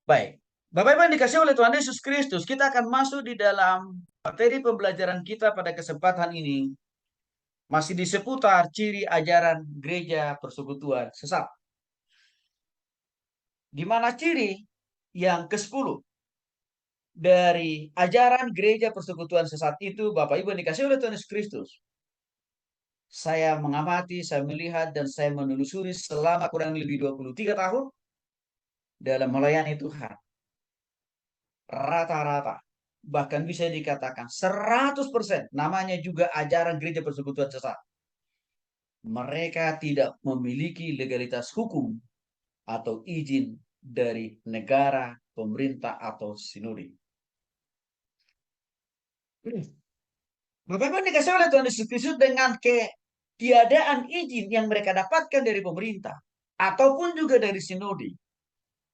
Baik. Bapak Ibu yang dikasih oleh Tuhan Yesus Kristus, kita akan masuk di dalam materi pembelajaran kita pada kesempatan ini. Masih di seputar ciri ajaran gereja persekutuan sesat. Di mana ciri yang ke-10 dari ajaran gereja persekutuan sesat itu, Bapak Ibu yang dikasih oleh Tuhan Yesus Kristus. Saya mengamati, saya melihat, dan saya menelusuri selama kurang lebih 23 tahun dalam melayani Tuhan. Rata-rata, bahkan bisa dikatakan 100%, namanya juga ajaran gereja persekutuan sesat. Mereka tidak memiliki legalitas hukum atau izin dari negara, pemerintah, atau sinode. Bapak Ibu dikasih oleh Tuhan Yesus Kristus dengan ketiadaan izin yang mereka dapatkan dari pemerintah ataupun juga dari sinode.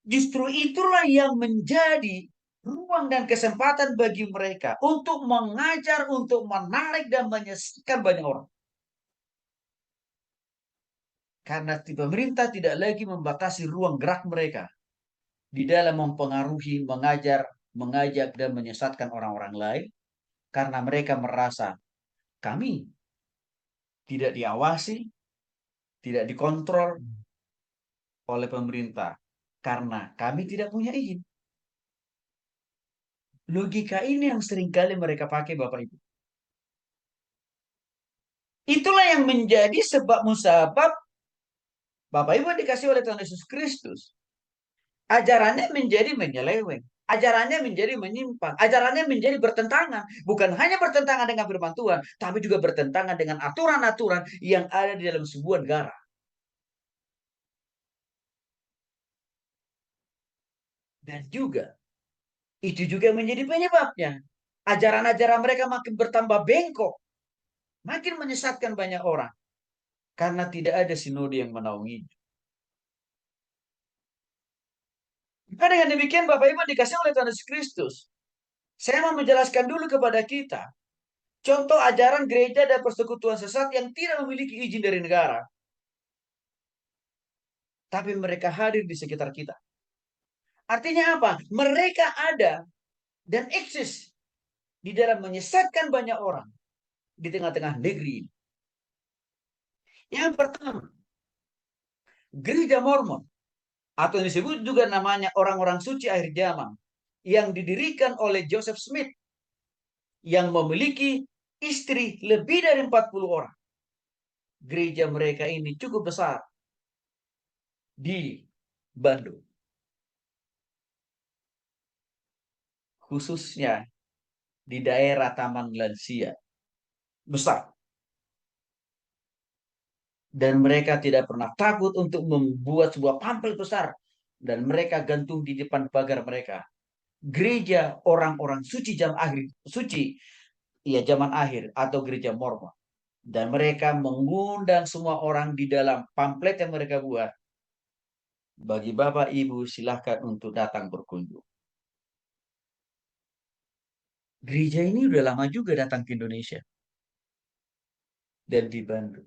Justru itulah yang menjadi ruang dan kesempatan bagi mereka untuk mengajar, untuk menarik dan menyesatkan banyak orang. Karena pemerintah tidak lagi membatasi ruang gerak mereka di dalam mempengaruhi, mengajar, mengajak, dan menyesatkan orang-orang lain. Karena mereka merasa kami tidak diawasi, tidak dikontrol oleh pemerintah. Karena kami tidak punya izin. Logika ini yang seringkali mereka pakai, Bapak Ibu. Itulah yang menjadi sebab musabab Bapak Ibu dikasih oleh Tuhan Yesus Kristus. Ajarannya menjadi menyeleweng. Ajarannya menjadi menyimpang. Ajarannya menjadi bertentangan. Bukan hanya bertentangan dengan firman Tuhan, tapi juga bertentangan dengan aturan-aturan yang ada di dalam sebuah negara. Dan juga, itu juga menjadi penyebabnya. Ajaran-ajaran mereka makin bertambah bengkok. Makin menyesatkan banyak orang. Karena tidak ada sinode yang menaungi. Maka dengan demikian Bapak Ibu dikasih oleh Tuhan Yesus Kristus. Saya mau menjelaskan dulu kepada kita contoh ajaran gereja dan persekutuan sesat yang tidak memiliki izin dari negara. Tapi mereka hadir di sekitar kita. Artinya apa? Mereka ada dan eksis di dalam menyesatkan banyak orang di tengah-tengah negeri ini. Yang pertama, gereja Mormon atau yang disebut juga namanya orang-orang suci akhir zaman yang didirikan oleh Joseph Smith yang memiliki istri lebih dari 40 orang. Gereja mereka ini cukup besar di Bandung. Khususnya di daerah Taman Lansia. Besar. Dan mereka tidak pernah takut untuk membuat sebuah pamflet besar. Dan mereka gantung di depan pagar mereka. Gereja orang-orang suci jam akhir, suci, ya zaman akhir atau gereja Mormon. Dan mereka mengundang semua orang di dalam pamflet yang mereka buat. Bagi Bapak Ibu silahkan untuk datang berkunjung. Gereja ini udah lama juga datang ke Indonesia. Dan di Bandung.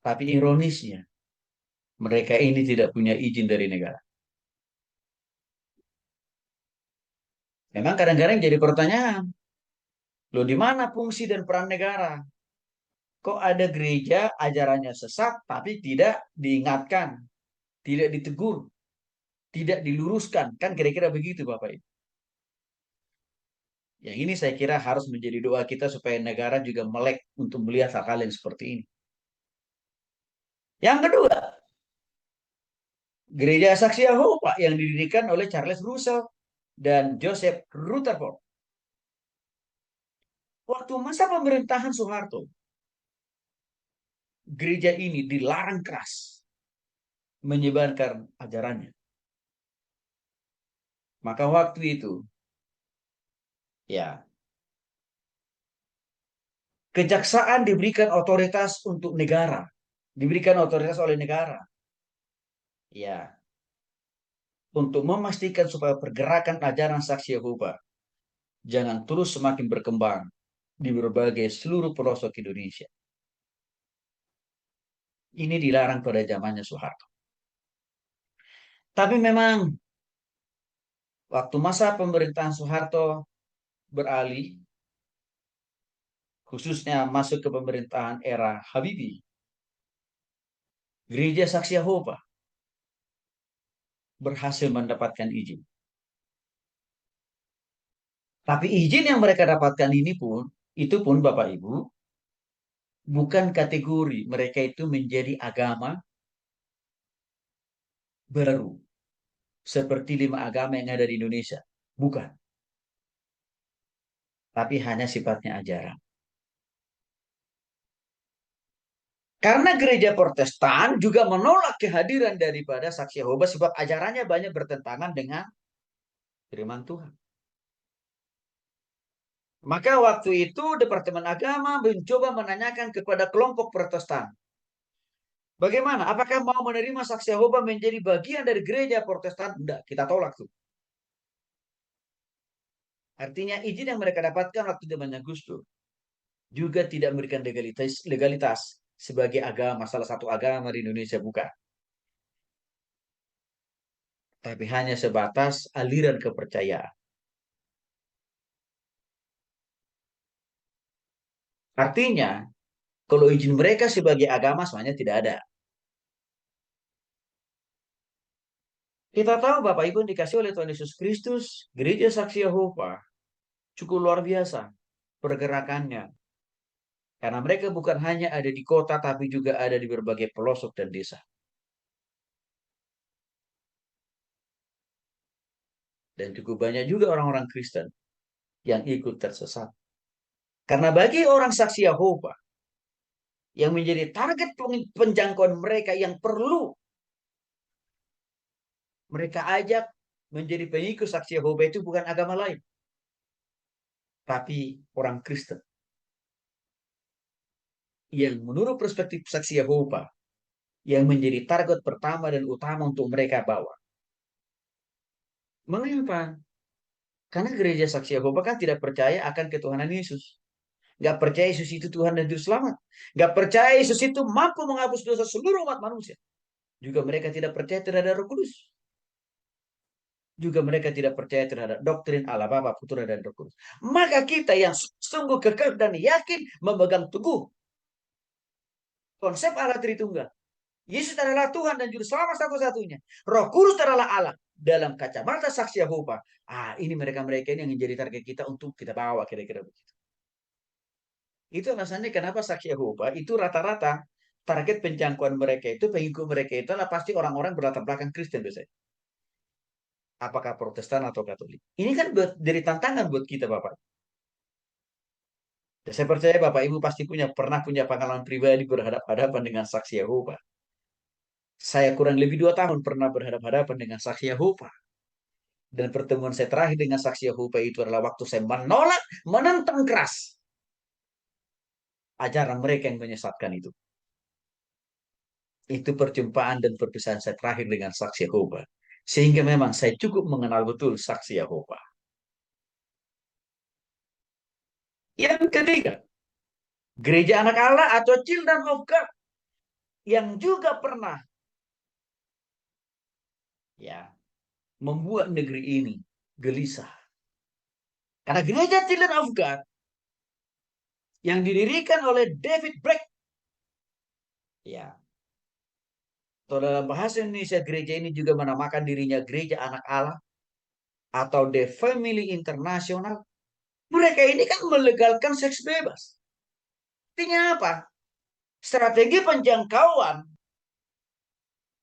Tapi ironisnya, mereka ini tidak punya izin dari negara. Memang kadang-kadang jadi pertanyaan, loh di mana fungsi dan peran negara? Kok ada gereja ajarannya sesat tapi tidak diingatkan, tidak ditegur, tidak diluruskan? Kan kira-kira begitu Bapak Ibu. Yang ini saya kira harus menjadi doa kita supaya negara juga melek untuk melihat hal-hal yang seperti ini. Yang kedua, Gereja Saksi Yehova yang didirikan oleh Charles Russell dan Joseph Rutherford. Waktu masa pemerintahan Soeharto, gereja ini dilarang keras menyebarkan ajarannya. Maka waktu itu, ya, kejaksaan diberikan otoritas untuk negara, diberikan otoritas oleh negara, ya, untuk memastikan supaya pergerakan ajaran Saksi Yehova jangan terus semakin berkembang di berbagai seluruh pelosok Indonesia. Ini dilarang pada zamannya Soeharto. Tapi memang waktu masa pemerintahan Soeharto beralih, khususnya masuk ke pemerintahan era Habibie, Gereja Saksi Yahova berhasil mendapatkan izin. Tapi izin yang mereka dapatkan ini pun, itu pun Bapak Ibu, bukan kategori mereka itu menjadi agama baru. Seperti 5 agama yang ada di Indonesia. Bukan. Tapi hanya sifatnya ajaran. Karena gereja Protestan juga menolak kehadiran daripada Saksi Yahova sebab ajarannya banyak bertentangan dengan firman Tuhan. Maka waktu itu Departemen Agama mencoba menanyakan kepada kelompok Protestan. Bagaimana? Apakah mau menerima Saksi Yahova menjadi bagian dari gereja Protestan? Tidak, kita tolak tuh. Artinya izin yang mereka dapatkan waktu zamannya Gus Dur juga tidak memberikan legalitas sebagai agama, salah satu agama di Indonesia, bukan. Tapi hanya sebatas aliran kepercayaan. Artinya, kalau izin mereka sebagai agama sebenarnya tidak ada. Kita tahu Bapak Ibu yang dikasih oleh Tuhan Yesus Kristus, Gereja Saksi Yehova cukup luar biasa pergerakannya. Karena mereka bukan hanya ada di kota, tapi juga ada di berbagai pelosok dan desa. Dan cukup banyak juga orang-orang Kristen yang ikut tersesat. Karena bagi orang Saksi Yehova, yang menjadi target penjangkauan mereka yang perlu mereka ajak menjadi pengikut Saksi Yehova itu bukan agama lain, tapi orang Kristen. Yang menurut perspektif Saksi Yehova, yang menjadi target pertama dan utama untuk mereka bawa. Mengapa? Karena gereja Saksi Yehova kan tidak percaya akan ketuhanan Yesus. Gak percaya Yesus itu Tuhan dan Juru Selamat. Gak percaya Yesus itu mampu menghapus dosa seluruh umat manusia. Juga mereka tidak percaya terhadap Roh Kudus. Juga mereka tidak percaya terhadap doktrin Allah Bapa, Putra, dan Roh Kudus. Maka kita yang sungguh kekeh dan yakin memegang teguh konsep Allah Tritunggal. Yesus adalah Tuhan dan Juru Selamat satu-satunya. Roh Kudus adalah Allah. Dalam kacamata Saksi Yehova. Ini mereka-mereka ini yang menjadi target kita untuk kita bawa kira-kira begitu. Itu alasannya kenapa Saksi Yehova itu rata-rata target penjangkauan mereka itu, pengikut mereka itu adalah pasti orang-orang berlatar belakang Kristen biasanya. Apakah Protestan atau Katolik. Ini kan dari tantangan buat kita Bapak. Saya percaya Bapak Ibu pasti pernah punya pengalaman pribadi berhadapan-hadapan dengan Saksi Yehova. Saya kurang lebih 2 tahun pernah berhadapan-hadapan dengan Saksi Yehova. Dan pertemuan saya terakhir dengan Saksi Yehova itu adalah waktu saya menolak, menentang keras ajaran mereka yang menyesatkan itu. Itu perjumpaan dan perpisahan saya terakhir dengan Saksi Yehova. Sehingga memang saya cukup mengenal betul Saksi Yehova. Yang ketiga, Gereja Anak Allah atau Children of God yang juga pernah membuat negeri ini gelisah. Karena Gereja Children of God yang didirikan oleh David Breck, atau dalam bahasa Indonesia gereja ini juga menamakan dirinya Gereja Anak Allah atau The Family International. Mereka ini kan melegalkan seks bebas. Artinya apa? Strategi penjangkauan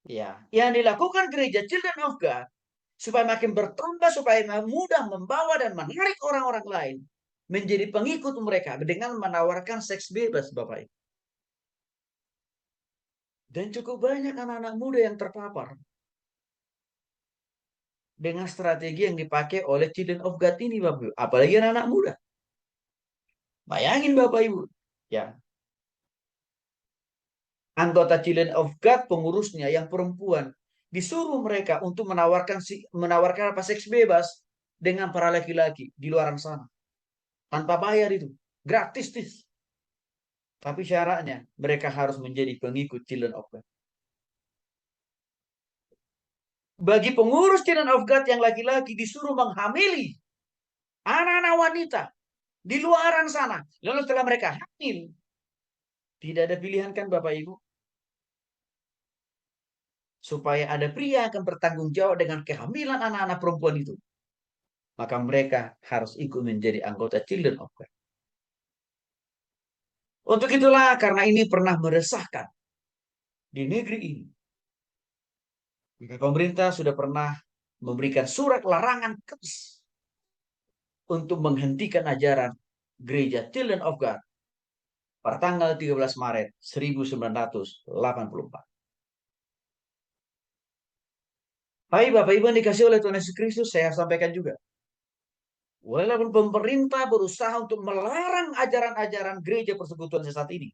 yang dilakukan gereja Children of God supaya makin bertambah, supaya mudah membawa dan menarik orang-orang lain menjadi pengikut mereka dengan menawarkan seks bebas, Bapak Ibu. Dan cukup banyak anak-anak muda yang terpapar dengan strategi yang dipakai oleh Children of God ini, Bapak Ibu. Apalagi anak-anak muda. Bayangin Bapak Ibu, anggota Children of God pengurusnya yang perempuan disuruh mereka untuk menawarkan apa seks bebas dengan para laki-laki di luar sana tanpa bayar, itu gratis. Tapi syaratnya mereka harus menjadi pengikut Children of God. Bagi pengurus Children of God yang laki-laki disuruh menghamili anak-anak wanita di luaran sana. Lalu setelah mereka hamil, tidak ada pilihan kan Bapak Ibu? Supaya ada pria yang akan bertanggung jawab dengan kehamilan anak-anak perempuan itu. Maka mereka harus ikut menjadi anggota Children of God. Untuk itulah, karena ini pernah meresahkan di negeri ini. Pemerintah sudah pernah memberikan surat larangan keras untuk menghentikan ajaran gereja Children of God pada tanggal 13 Maret 1984. Hai Bapak Ibu yang dikasih oleh Tuhan Yesus Kristus, saya sampaikan juga. Walaupun pemerintah berusaha untuk melarang ajaran-ajaran gereja persekutuan sesat ini,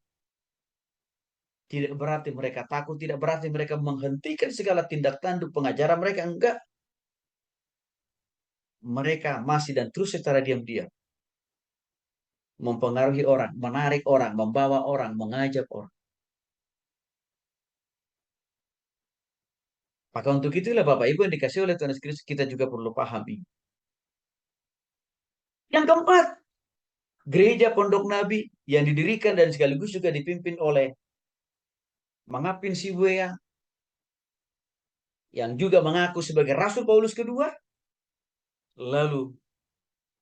tidak berarti mereka takut, tidak berarti mereka menghentikan segala tindak tanduk pengajaran mereka. Enggak. Mereka masih dan terus secara diam-diam mempengaruhi orang, menarik orang, membawa orang, mengajak orang. Maka untuk itulah Bapak Ibu yang dikasih oleh Tuhan Yesus Kristus, kita juga perlu pahami. Yang keempat, gereja Pondok Nabi yang didirikan dan sekaligus juga dipimpin oleh Mangapin Sibuya, yang juga mengaku sebagai Rasul Paulus kedua. Lalu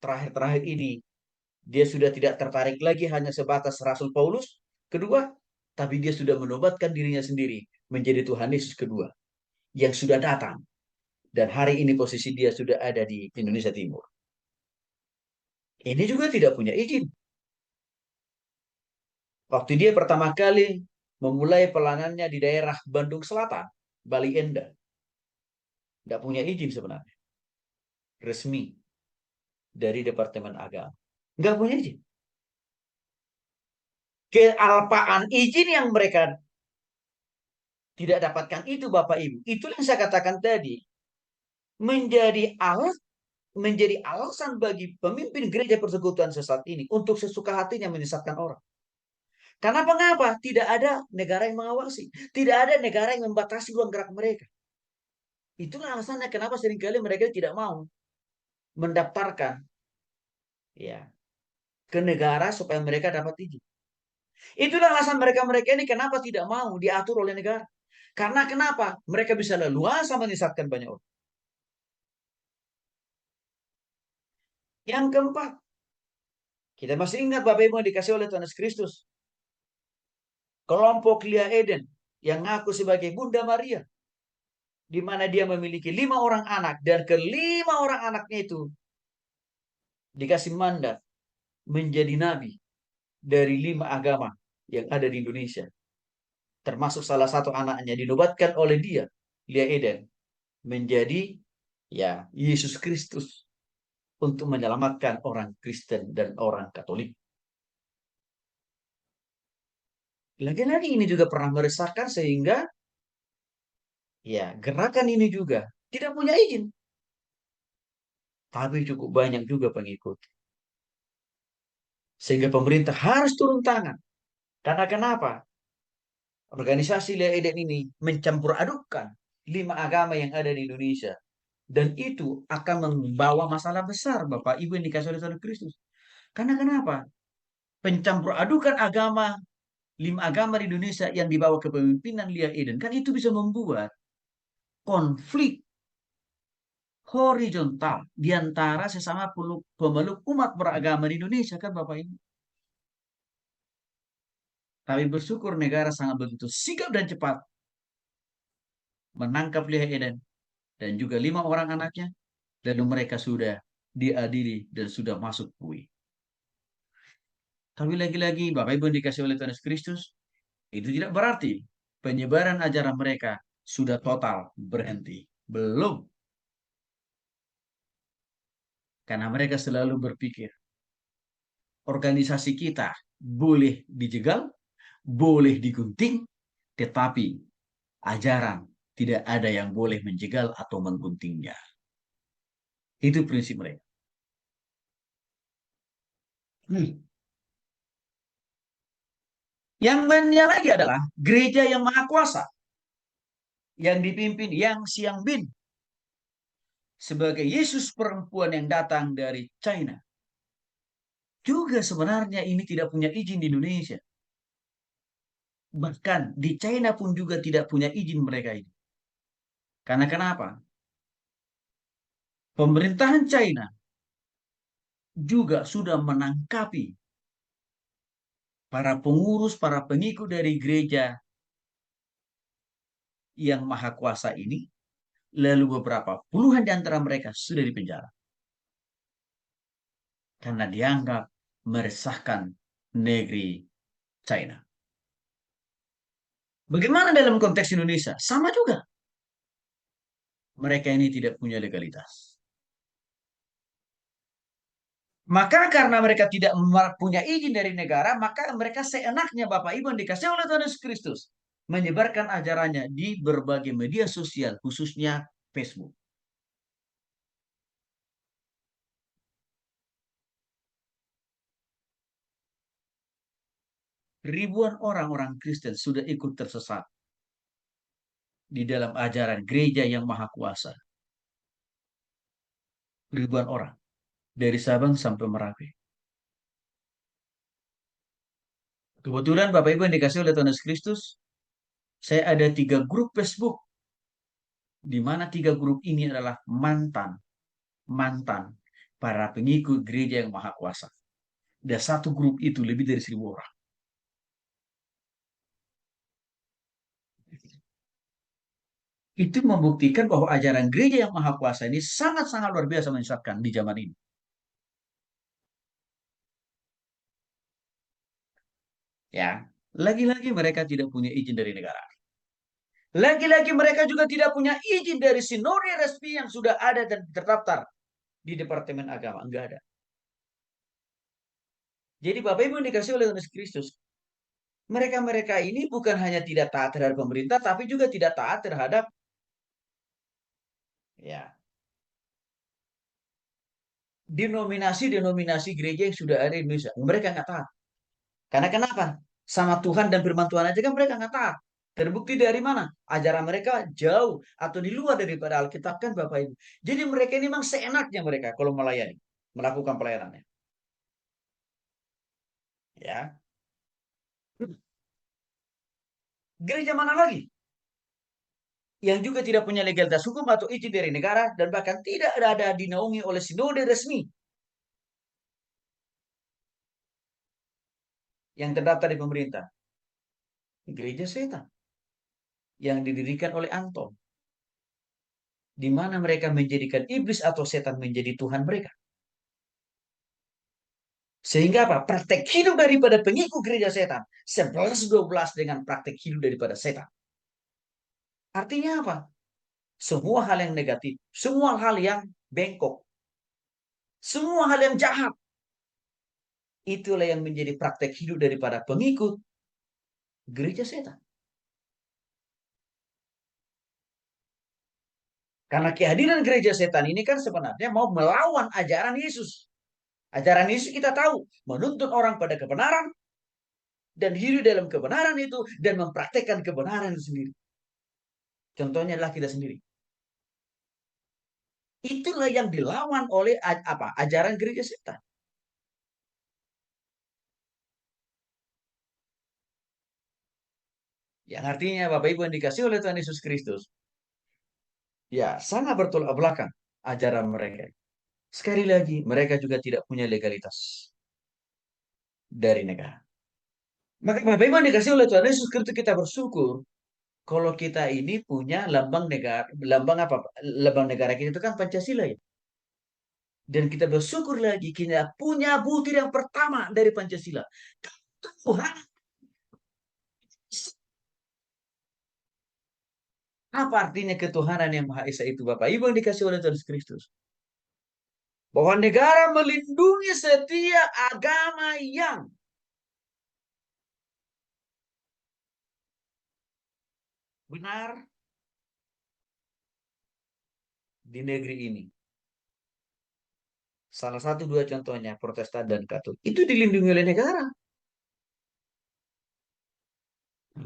terakhir-terakhir ini, dia sudah tidak tertarik lagi hanya sebatas Rasul Paulus kedua, tapi dia sudah menobatkan dirinya sendiri menjadi Tuhan Yesus kedua yang sudah datang. Dan hari ini posisi dia sudah ada di Indonesia Timur. Ini juga tidak punya izin. Waktu dia pertama kali memulai pelayanannya di daerah Bandung Selatan, Bali Endah, tidak punya izin sebenarnya. Resmi dari Departemen Agama. Nggak punya izin. Kealpaan izin yang mereka tidak dapatkan itu Bapak Ibu. Itulah yang saya katakan tadi. Menjadi alasan bagi pemimpin gereja persekutuan sesat ini untuk sesuka hatinya menyesatkan orang. Karena mengapa? Tidak ada negara yang mengawasi. Tidak ada negara yang membatasi ruang gerak mereka. Itulah alasannya kenapa seringkali mereka tidak mau mendaftarkan ya ke negara supaya mereka dapat izin. Itulah alasan mereka ini kenapa tidak mau diatur oleh negara. Karena kenapa? Mereka bisa leluasa menyesatkan banyak orang. Yang keempat, kita masih ingat Bapak Ibu yang dikasih oleh Tuhan Yesus Kristus. Kelompok Lia Eden yang ngaku sebagai Bunda Maria. Di mana dia memiliki 5 orang anak. Dan ke-5 orang anaknya itu dikasih mandat menjadi nabi dari 5 agama yang ada di Indonesia. Termasuk salah satu anaknya dinobatkan oleh dia, Lia Eden, menjadi ya Yesus Kristus untuk menyelamatkan orang Kristen dan orang Katolik. Lagi-lagi ini juga pernah meresahkan sehingga ya gerakan ini juga tidak punya izin. Tapi cukup banyak juga pengikut. Sehingga pemerintah harus turun tangan. Karena kenapa? Organisasi Lia Eden ini mencampur adukkan 5 agama yang ada di Indonesia. Dan itu akan membawa masalah besar Bapak Ibu yang dikasih oleh Tuhan Kristus. Karena kenapa? Pencampur adukan agama, 5 agama di Indonesia yang dibawa kepemimpinan Lia Eden. Kan itu bisa membuat konflik horizontal di antara sesama pemeluk umat beragama di Indonesia kan Bapak Ibu. Tapi bersyukur negara sangat begitu sigap dan cepat menangkap Lia Eden dan juga 5 orang anaknya. Lalu mereka sudah diadili dan sudah masuk bui. Tapi lagi-lagi Bapak Ibu yang dikasih oleh Tuhan Yesus Kristus, itu tidak berarti penyebaran ajaran mereka sudah total berhenti. Belum. Karena mereka selalu berpikir, organisasi kita boleh dijegal, boleh digunting, tetapi ajaran tidak ada yang boleh menjegal atau mengguntingnya. Itu prinsip mereka. Yang lainnya lagi adalah gereja yang maha kuasa, yang dipimpin Yang Xiangbin sebagai Yesus perempuan yang datang dari China. Juga sebenarnya ini tidak punya izin di Indonesia. Bahkan di China pun juga tidak punya izin mereka ini. Karena kenapa? Pemerintahan China juga sudah menangkapi para pengurus, para pengikut dari gereja yang maha kuasa ini, lalu beberapa puluhan di antara mereka sudah dipenjara. Karena dianggap meresahkan negeri China. Bagaimana dalam konteks Indonesia? Sama juga. Mereka ini tidak punya legalitas. Maka karena mereka tidak punya izin dari negara, maka mereka seenaknya Bapak Ibu yang dikasih oleh Tuhan Yesus Kristus menyebarkan ajarannya di berbagai media sosial, khususnya Facebook. Ribuan orang-orang Kristen sudah ikut tersesat di dalam ajaran gereja yang maha kuasa. Ribuan orang. Dari Sabang sampai Merauke. Kebetulan Bapak Ibu yang dikasih oleh Tuhan Yesus Kristus, saya ada 3 grup Facebook, di mana 3 grup ini adalah mantan para pengikut gereja yang maha kuasa. Dan satu grup itu lebih dari 1.000 orang. Itu membuktikan bahwa ajaran gereja yang maha kuasa ini sangat-sangat luar biasa menyesatkan di zaman ini. Ya, lagi-lagi mereka tidak punya izin dari negara. Lagi-lagi mereka juga tidak punya izin dari sinode resmi yang sudah ada dan terdaftar di Departemen Agama. Enggak ada. Jadi Bapak Ibu yang dikasih oleh Yesus Kristus, mereka-mereka ini bukan hanya tidak taat terhadap pemerintah, tapi juga tidak taat terhadap ya denominasi-denominasi gereja yang sudah ada di Indonesia. Mereka nggak taat. Karena kenapa? Sama Tuhan dan firman Tuhan aja kan mereka nggak taat. Terbukti dari mana? Ajaran mereka jauh atau di luar daripada Alkitab kan Bapak Ibu. Jadi mereka ini memang seenaknya mereka kalau melayani, melakukan pelayanannya. Ya. Gereja mana lagi yang juga tidak punya legalitas hukum atau izin dari negara dan bahkan tidak ada dinaungi oleh sinode resmi yang terdaftar di pemerintah? Gereja setan yang didirikan oleh Anton, di mana mereka menjadikan iblis atau setan menjadi Tuhan mereka. Sehingga apa? Praktek hidup daripada pengikut gereja setan 11-12 dengan praktek hidup daripada setan. Artinya apa? Semua hal yang negatif, semua hal yang bengkok, semua hal yang jahat, itulah yang menjadi praktek hidup daripada pengikut gereja setan. Karena kehadiran gereja setan ini kan sebenarnya mau melawan ajaran Yesus. Ajaran Yesus kita tahu menuntun orang pada kebenaran dan hidup dalam kebenaran itu dan mempraktekkan kebenaran itu sendiri. Contohnya adalah kita sendiri. Itulah yang dilawan oleh apa? Ajaran gereja setan. Yang artinya Bapak Ibu yang dikasih oleh Tuhan Yesus Kristus, ya sangat bertolak belakang ajaran mereka. Sekali lagi, mereka juga tidak punya legalitas dari negara. Maka Bapak Ibu yang dikasih oleh Tuhan Yesus Kristus, kita bersyukur kalau kita ini punya lambang negara, lambang apa? Lambang negara kita itu kan Pancasila ya. Dan kita bersyukur lagi kita punya butir yang pertama dari Pancasila. Tuhan, apa artinya ketuhanan yang Maha Esa itu Bapak Ibu yang dikasih oleh Tuhan Yesus Kristus? Bahwa negara melindungi setiap agama yang benar di negeri ini. Salah satu dua contohnya Protestan dan Katolik. Itu dilindungi oleh negara.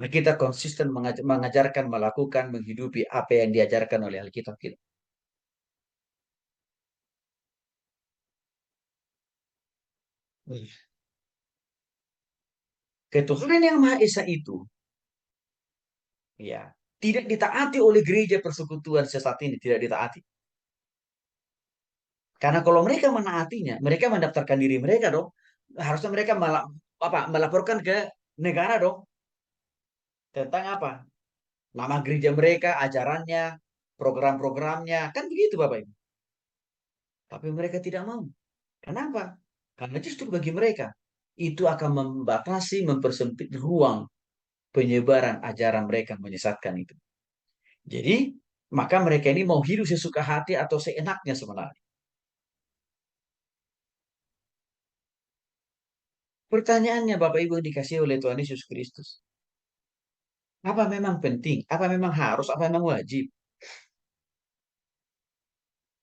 Kita konsisten mengajarkan, melakukan, menghidupi apa yang diajarkan oleh Alkitab kita. Ketuhanan yang Maha Esa itu, ya, tidak ditaati oleh gereja persekutuan sesat ini, tidak ditaati. Karena kalau mereka menaatinya, mereka mendaftarkan diri mereka dong. Harusnya mereka melaporkan ke negara dong. Tentang apa? Nama gereja mereka, ajarannya, program-programnya. Kan begitu Bapak Ibu. Tapi mereka tidak mau. Kenapa? Karena justru bagi mereka, itu akan membatasi, mempersempit ruang penyebaran ajaran mereka menyesatkan itu. Jadi, maka mereka ini mau hidup sesuka hati atau seenaknya sebenarnya. Pertanyaannya Bapak Ibu yang dikasih oleh Tuhan Yesus Kristus. Apa memang penting? Apa memang harus? Apa memang wajib?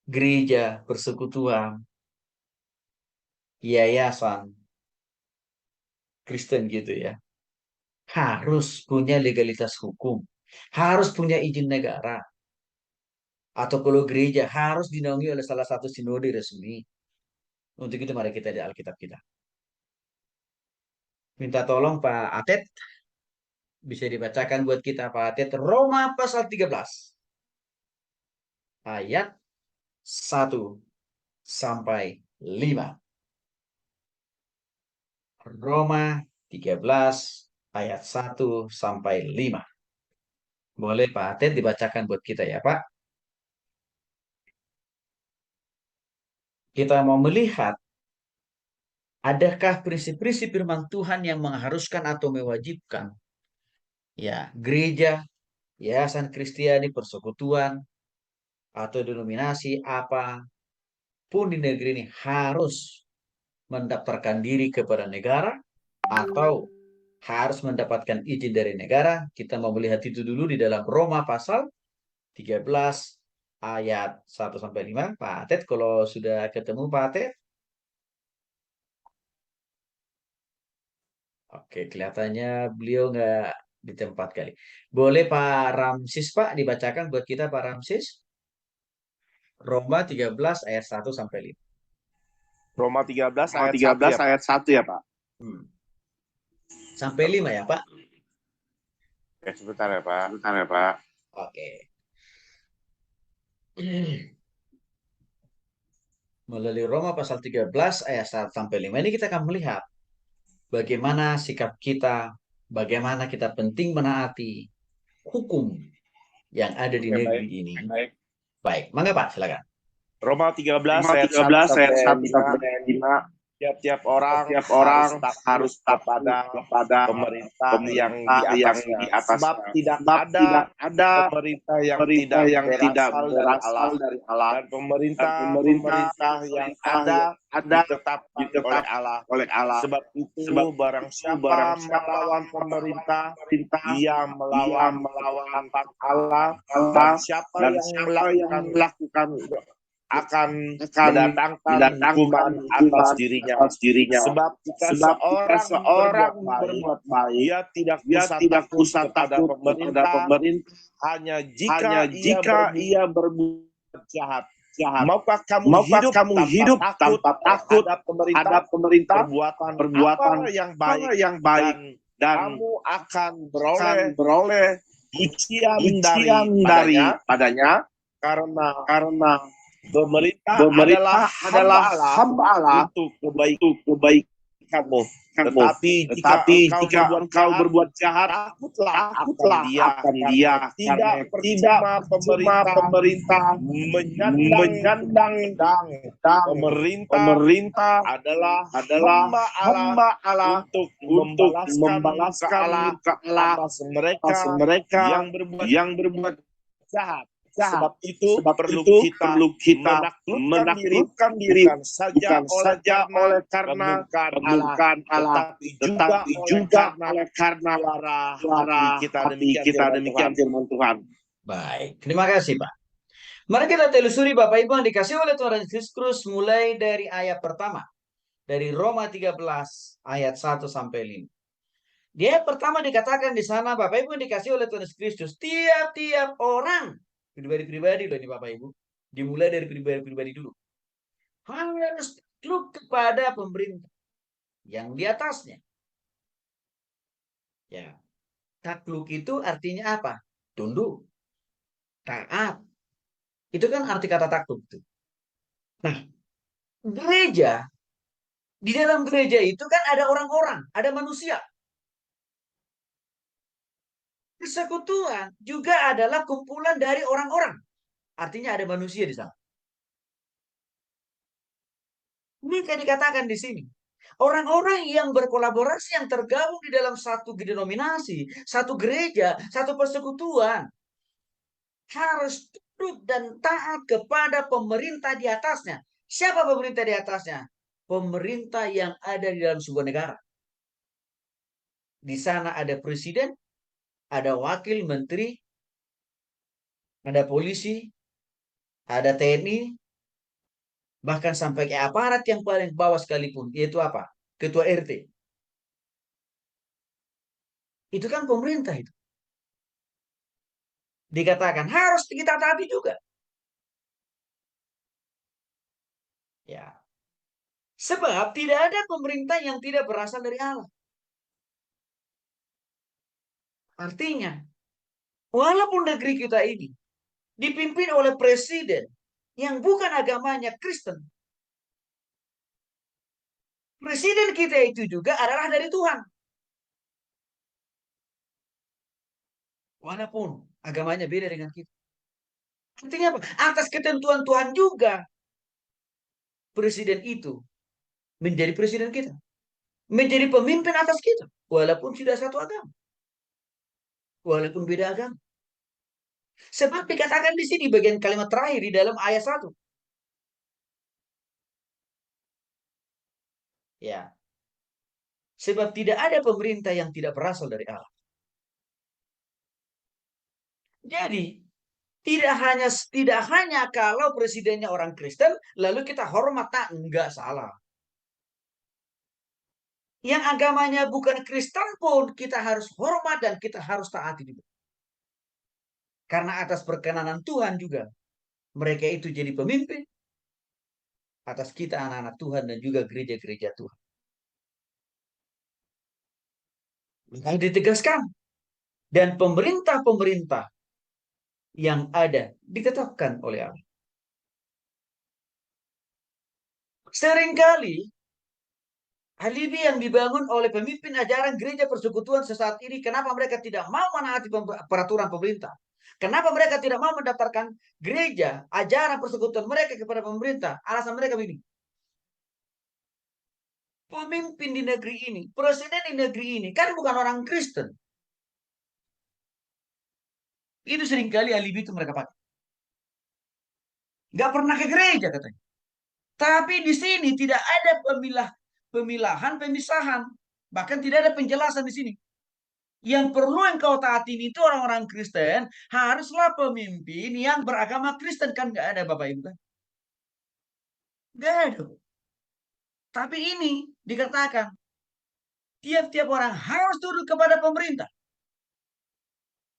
Gereja, persekutuan, yayasan, Kristen gitu ya. Harus punya legalitas hukum. Harus punya izin negara. Atau kalau gereja harus dinaungi oleh salah satu sinode resmi. Untuk itu mari kita di Alkitab kita. Minta tolong Pak Atet. Bisa dibacakan buat kita Pak Atet. Roma pasal 13. Ayat 1 sampai 5. Roma 13 ayat 1 sampai 5. Boleh Pak Atet dibacakan buat kita ya Pak. Kita mau melihat adakah prinsip-prinsip firman Tuhan yang mengharuskan atau mewajibkan ya gereja, yayasan Kristiani, persekutuan atau denominasi apapun di negeri ini harus mendaftarkan diri kepada negara atau harus mendapatkan izin dari negara. Kita mau melihat itu dulu di dalam Roma pasal 13 ayat 1 sampai 5. Pak Atet kalau sudah ketemu Pak Atet. Oke, kelihatannya beliau nggak di tempat kali. Boleh Pak Ramsis Pak dibacakan buat kita Pak Ramsis. Roma 13 ayat 1 sampai 5. Roma 13 Roma ayat 1 13 ya, Pak. ayat 1 ya, Pak. Sampai 5 ya Pak. Oke, sebentar ya, Pak. Sebentar ya, Pak. Oke. Melalui Roma pasal 13 ayat 1 sampai 5 ini kita akan melihat bagaimana sikap kita, bagaimana kita penting menaati hukum yang ada di Oke, negeri baik. ini. Baik. Baik, mangga Pak, silakan. Roma 13 Roma ayat 13 ayat 1 sampai 5. Tiap-tiap orang Tiap orang harus takut kepada kepada pemerintah yang di atasnya. Sebab tidak ada pemerintah yang tidak berasal dari Allah. Dan pemerintah yang ada ditetapkan oleh Allah. Sebab itu barang siapa melawan pemerintah, ia melawan Allah. Dan siapa yang melakukan akan mendatangkan hukuman atas dirinya. Sebab jika seorang berbuat baik, ia tidak usah takut kepada pemerintah. Hanya jika ia berbuat jahat. Maukah kamu hidup tanpa takut terhadap pemerintah? Perbuatan yang baik dan kamu akan beroleh pujian padanya karena pemerintah adalah hamba Allah untuk kebaikanmu. Tetapi jika engkau berbuat jahat, takutlah akan dia. Tidak pemerintah menyandang pemerintah adalah hamba Allah untuk membalaskan ke Allah mereka yang berbuat jahat. Sebab itu perlu kita menaklukkan diri bukan saja oleh karena kemurkaan Allah, tetapi juga oleh karena suara hati kita demikian firman Tuhan. Baik, terima kasih Pak. Mari kita telusuri Bapak Ibu yang dikasih oleh Tuhan Yesus Kristus mulai dari ayat pertama. Dari Roma 13 ayat 1 sampai 5. Dia pertama dikatakan di sana, Bapak Ibu yang dikasih oleh Tuhan Yesus Kristus, tiap-tiap orang, pribadi-pribadi loh ini Bapak Ibu, dimulai dari pribadi-pribadi dulu, harus takluk kepada pemerintah yang di atasnya. Ya, takluk itu artinya apa? Tunduk, taat. Itu kan arti kata takluk itu. Nah, gereja, di dalam gereja itu kan ada orang-orang, ada manusia. Persekutuan juga adalah kumpulan dari orang-orang. Artinya ada manusia di sana. Ini kan dikatakan di sini. Orang-orang yang berkolaborasi, yang tergabung di dalam satu denominasi, satu gereja, satu persekutuan, harus tunduk dan taat kepada pemerintah di atasnya. Siapa pemerintah di atasnya? Pemerintah yang ada di dalam sebuah negara. Di sana ada presiden, ada wakil menteri, ada polisi, ada TNI, bahkan sampai ke aparat yang paling bawah sekalipun, yaitu apa? Ketua RT. Itu kan pemerintah itu. Dikatakan harus kita taati juga. Ya. Sebab tidak ada pemerintah yang tidak berasal dari Allah. Artinya, walaupun negeri kita ini dipimpin oleh presiden yang bukan agamanya Kristen, presiden kita itu juga adalah dari Tuhan. Walaupun agamanya beda dengan kita. Artinya apa? Atas ketentuan Tuhan juga presiden itu menjadi presiden kita. Menjadi pemimpin atas kita. Walaupun sudah satu agama. Walaupun beda agama. Sebab dikatakan di sini bagian kalimat terakhir di dalam ayat 1. Ya. Sebab tidak ada pemerintah yang tidak berasal dari Allah. Jadi, tidak hanya kalau presidennya orang Kristen, lalu kita hormat, tak, enggak salah. Yang agamanya bukan Kristen pun kita harus hormat dan kita harus taati juga. Karena atas perkenanan Tuhan juga, mereka itu jadi pemimpin atas kita anak-anak Tuhan dan juga gereja-gereja Tuhan. Lalu ditegaskan. Dan pemerintah-pemerintah yang ada ditetapkan oleh Allah. Seringkali alibi yang dibangun oleh pemimpin ajaran gereja persekutuan sesaat ini, kenapa mereka tidak mau menaati peraturan pemerintah? Kenapa mereka tidak mau mendaftarkan gereja, ajaran persekutuan mereka kepada pemerintah? Alasan mereka begini. Pemimpin di negeri ini, presiden di negeri ini, kan bukan orang Kristen. Itu seringkali alibi itu mereka pakai. Gak pernah ke gereja katanya. Tapi di sini tidak ada pemisahan. Bahkan tidak ada penjelasan di sini. Yang perlu engkau taatin itu orang-orang Kristen, haruslah pemimpin yang beragama Kristen. Kan nggak ada Bapak Ibu kan? Nggak ada. Tapi ini dikatakan, tiap-tiap orang harus tunduk kepada pemerintah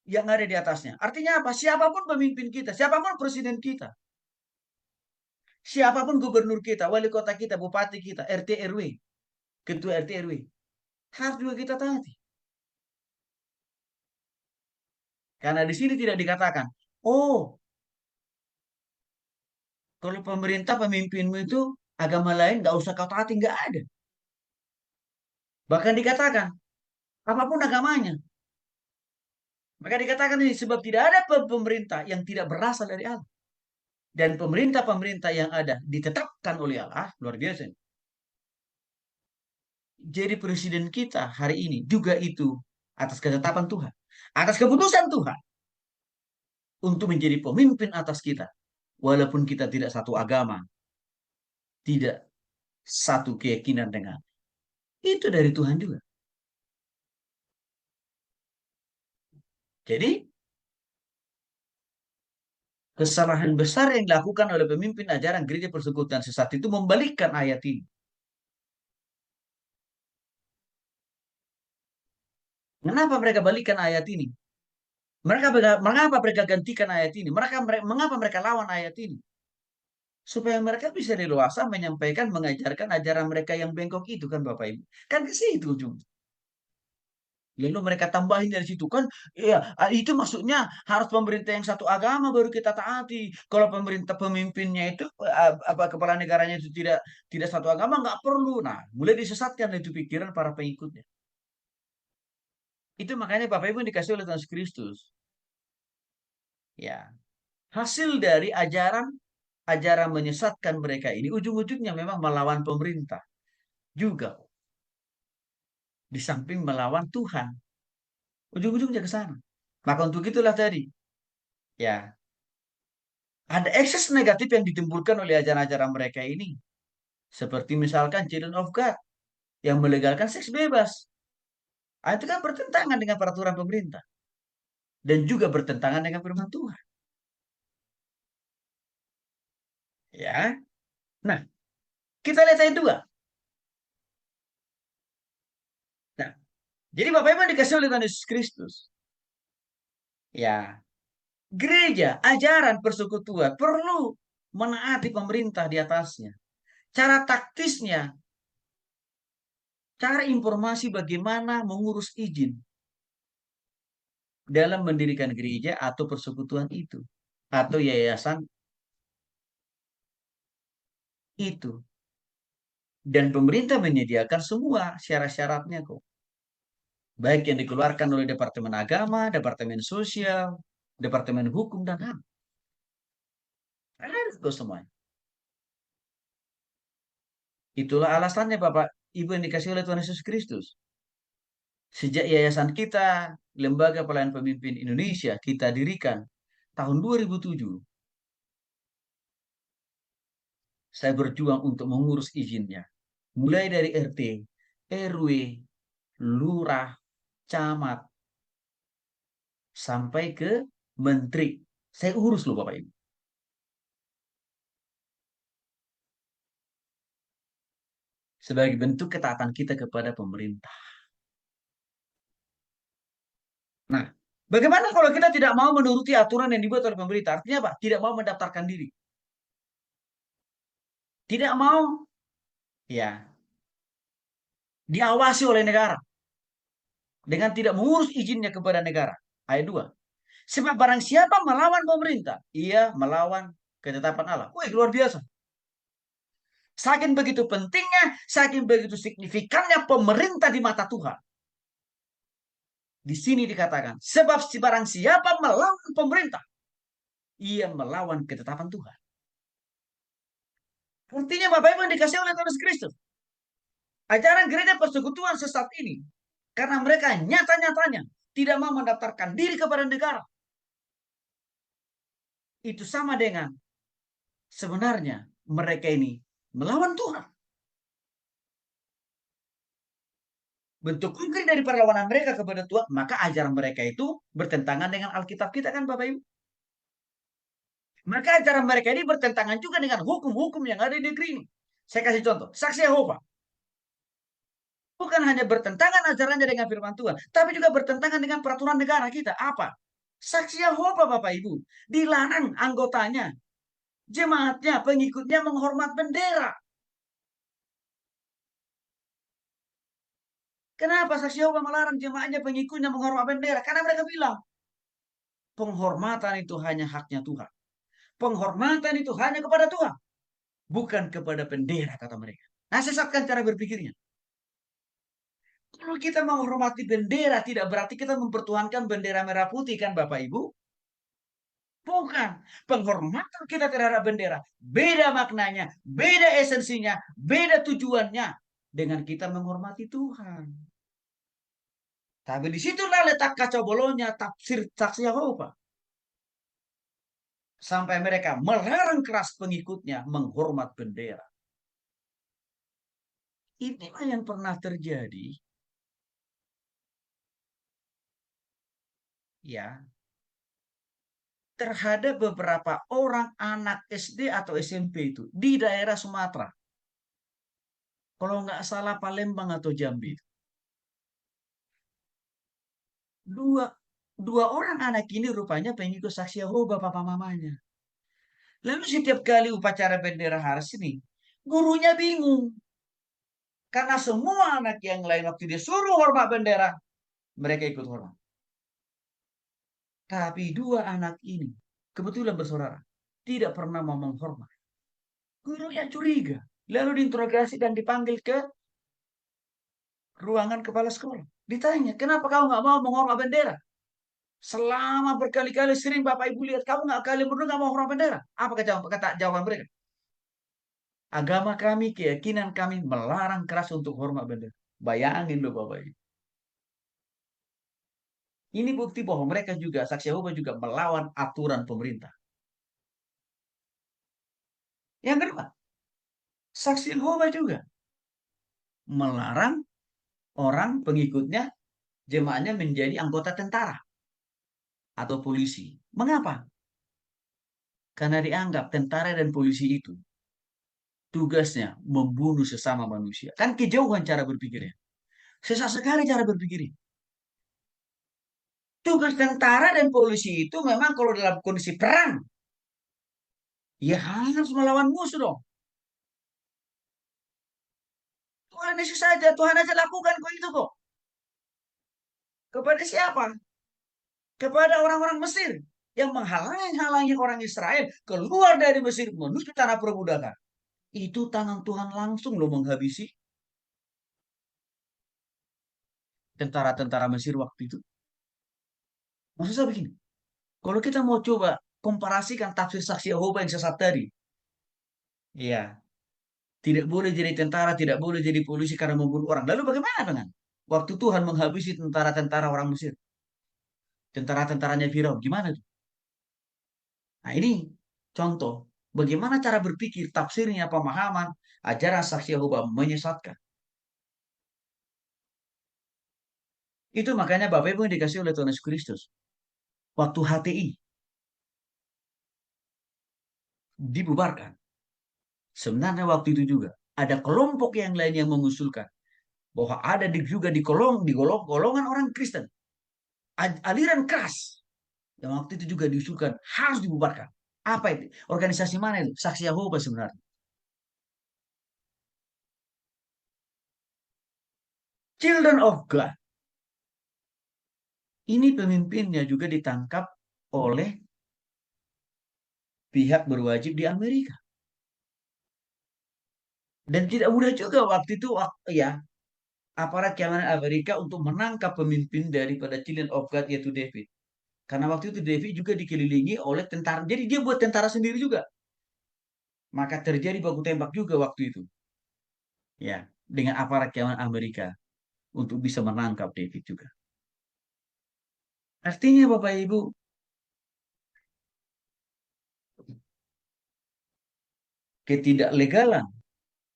yang ada di atasnya. Artinya apa? Siapapun pemimpin kita, siapapun presiden kita, siapapun gubernur kita, wali kota kita, bupati kita, RT RW, ketua RT RW, harus juga kita taati. Karena di sini tidak dikatakan, oh, kalau pemerintah pemimpinmu itu agama lain, nggak usah kau taati, nggak ada. Bahkan dikatakan, apapun agamanya. Maka dikatakan ini, sebab tidak ada pemerintah yang tidak berasal dari Allah. Dan pemerintah-pemerintah yang ada ditetapkan oleh Allah, luar biasa. Jadi presiden kita hari ini juga itu atas ketetapan Tuhan. Atas keputusan Tuhan. Untuk menjadi pemimpin atas kita. Walaupun kita tidak satu agama. Tidak satu keyakinan dengan. Itu dari Tuhan juga. Jadi, kesalahan besar yang dilakukan oleh pemimpin ajaran gereja persekutuan sesat itu membalikkan ayat ini. Mengapa mereka balikan ayat ini? Mengapa mereka gantikan ayat ini? Mengapa mereka lawan ayat ini? Supaya mereka bisa leluasa menyampaikan, mengajarkan ajaran mereka yang bengkok itu kan Bapak Ibu. Kan ke situ ujung. Lalu mereka tambahin dari situ kan, ya itu maksudnya harus pemerintah yang satu agama baru kita taati. Kalau pemerintah pemimpinnya itu apa kepala negaranya itu tidak satu agama nggak perlu. Nah, mulai disesatkan itu pikiran para pengikutnya. Itu makanya Bapak Ibu dikasih oleh Tuhan Yesus Kristus. Ya, hasil dari ajaran menyesatkan mereka ini ujung-ujungnya memang melawan pemerintah juga. Di samping melawan Tuhan. Ujung-ujungnya ke sana. Maka untuk itulah tadi, ya, ada ekses negatif yang ditimbulkan oleh ajaran-ajaran mereka ini. Seperti misalkan Children of God yang melegalkan seks bebas. Ah, itu kan bertentangan dengan peraturan pemerintah. Dan juga bertentangan dengan firman Tuhan. Ya. Nah, kita lihat ayat 2. Nah, jadi Bapak Ibu dikasih oleh Tuhan Yesus Kristus. Ya, gereja, ajaran persekutuan perlu menaati pemerintah di atasnya. Cara taktisnya, cara informasi bagaimana mengurus izin dalam mendirikan gereja atau persekutuan itu. Atau yayasan itu. Dan pemerintah menyediakan semua syarat-syaratnya kok. Baik yang dikeluarkan oleh Departemen Agama, Departemen Sosial, Departemen Hukum, dan HAM. Ada kok semuanya. Itulah alasannya Bapak Ibu yang dikasih oleh Tuhan Yesus Kristus. Sejak yayasan kita, Lembaga Pelayanan Pemimpin Indonesia, kita dirikan tahun 2007. Saya berjuang untuk mengurus izinnya. Mulai dari RT, RW, lurah, camat, sampai ke menteri. Saya urus loh Bapak Ibu. Sebagai bentuk ketaatan kita kepada pemerintah. Nah, bagaimana kalau kita tidak mau menuruti aturan yang dibuat oleh pemerintah? Artinya apa? Tidak mau mendaftarkan diri. Tidak mau, ya, diawasi oleh negara. Dengan tidak mengurus izinnya kepada negara. Ayat 2. Sebab barang siapa melawan pemerintah, ia melawan ketetapan Allah. Wih, luar biasa. Saking begitu pentingnya, saking begitu signifikannya pemerintah di mata Tuhan. Di sini dikatakan, sebab si barang siapa melawan pemerintah, ia melawan ketetapan Tuhan. Artinya Bapak Ibu yang dikasih oleh Tuhan Yesus Kristus. Ajaran gereja persekutuan sesat ini, karena mereka nyata-nyatanya tidak mau mendaftarkan diri kepada negara. Itu sama dengan sebenarnya mereka ini melawan Tuhan. Bentuk konkret dari perlawanan mereka kepada Tuhan, maka ajaran mereka itu bertentangan dengan Alkitab kita kan Bapak Ibu. Maka ajaran mereka ini bertentangan juga dengan hukum-hukum yang ada di negeri ini. Saya kasih contoh, Saksi Yehova. Bukan hanya bertentangan ajarannya dengan firman Tuhan, tapi juga bertentangan dengan peraturan negara kita. Apa? Saksi Yehova Bapak Ibu. Dilarang anggotanya, jemaatnya, pengikutnya menghormat bendera. Kenapa Saksi Yehova melarang jemaatnya, pengikutnya menghormat bendera? Karena mereka bilang, penghormatan itu hanya haknya Tuhan. Penghormatan itu hanya kepada Tuhan. Bukan kepada bendera, kata mereka. Nah, sesatkan cara berpikirnya. Kalau kita menghormati bendera, tidak berarti kita mempertuhankan bendera merah putih, kan Bapak Ibu? Bukan. Penghormatan kita terhadap bendera. Beda maknanya, beda esensinya, beda tujuannya. Dengan kita menghormati Tuhan. Tapi disitulah letak kacau bolongnya tafsir Saksi Yehova. Sampai mereka melarang keras pengikutnya menghormat bendera. Inilah yang pernah terjadi. Ya, terhadap beberapa orang anak SD atau SMP itu di daerah Sumatera. Kalau nggak salah Palembang atau Jambi. Dua, dua orang anak ini rupanya pengikut saksi Yehova papa mamanya. Lalu setiap kali upacara bendera harus ini, gurunya bingung. Karena semua anak yang lain waktu disuruh hormat bendera, mereka ikut hormat. Tapi dua anak ini, kebetulan bersaudara, tidak pernah mau menghormat. Gurunya curiga. Lalu diinterogasi dan dipanggil ke ruangan kepala sekolah. Ditanya, kenapa kamu nggak mau menghormat bendera? Selama berkali-kali sering Bapak Ibu lihat kamu nggak kali berdua nggak mau hormat bendera. Apa kata jawaban mereka? Agama kami, keyakinan kami melarang keras untuk hormat bendera. Bayangin loh Bapak Ibu. Ini bukti bahwa mereka juga, saksi Yehova juga melawan aturan pemerintah. Yang kedua, saksi Yehova juga melarang orang pengikutnya, jemaahnya menjadi anggota tentara atau polisi. Mengapa? Karena dianggap tentara dan polisi itu tugasnya membunuh sesama manusia. Kan kejauhan cara berpikirnya. Sesat sekali cara berpikirnya. Tugas tentara dan polisi itu memang kalau dalam kondisi perang, ya harus melawan musuh dong. Tuhan Yesus saja, Tuhan aja lakukan kok itu kok. Kepada siapa? Kepada orang-orang Mesir yang menghalangi orang Israel keluar dari Mesir menuju tanah perbudakan. Itu tangan Tuhan langsung loh menghabisi tentara-tentara Mesir waktu itu. Maksud saya begini, kalau kita mau coba komparasikan tafsir saksi Yehova yang sesat tadi, ya tidak boleh jadi tentara, tidak boleh jadi polisi karena membunuh orang. Lalu bagaimana dengan waktu Tuhan menghabisi tentara-tentara orang Mesir, tentara-tentaranya Firaun, gimana tuh? Nah ini contoh bagaimana cara berpikir, tafsirnya, pemahaman, ajaran saksi Yehova menyesatkan. Itu makanya Bapak Ibu yang dikasih oleh Tuhan Yesus Kristus. Waktu HTI dibubarkan. Sebenarnya waktu itu juga ada kelompok yang lain yang mengusulkan bahwa ada juga di golongan orang Kristen aliran keras yang waktu itu juga diusulkan harus dibubarkan. Apa itu? Organisasi mana itu? Saksi Yehova sebenarnya. Children of God. Ini pemimpinnya juga ditangkap oleh pihak berwajib di Amerika. Dan tidak mudah juga waktu itu ya aparat keamanan Amerika untuk menangkap pemimpin daripada Children of God yaitu David. Karena waktu itu David juga dikelilingi oleh tentara. Jadi dia buat tentara sendiri juga. Maka terjadi baku tembak juga waktu itu. Ya, dengan aparat keamanan Amerika untuk bisa menangkap David juga. Artinya Bapak Ibu, ketidaklegalan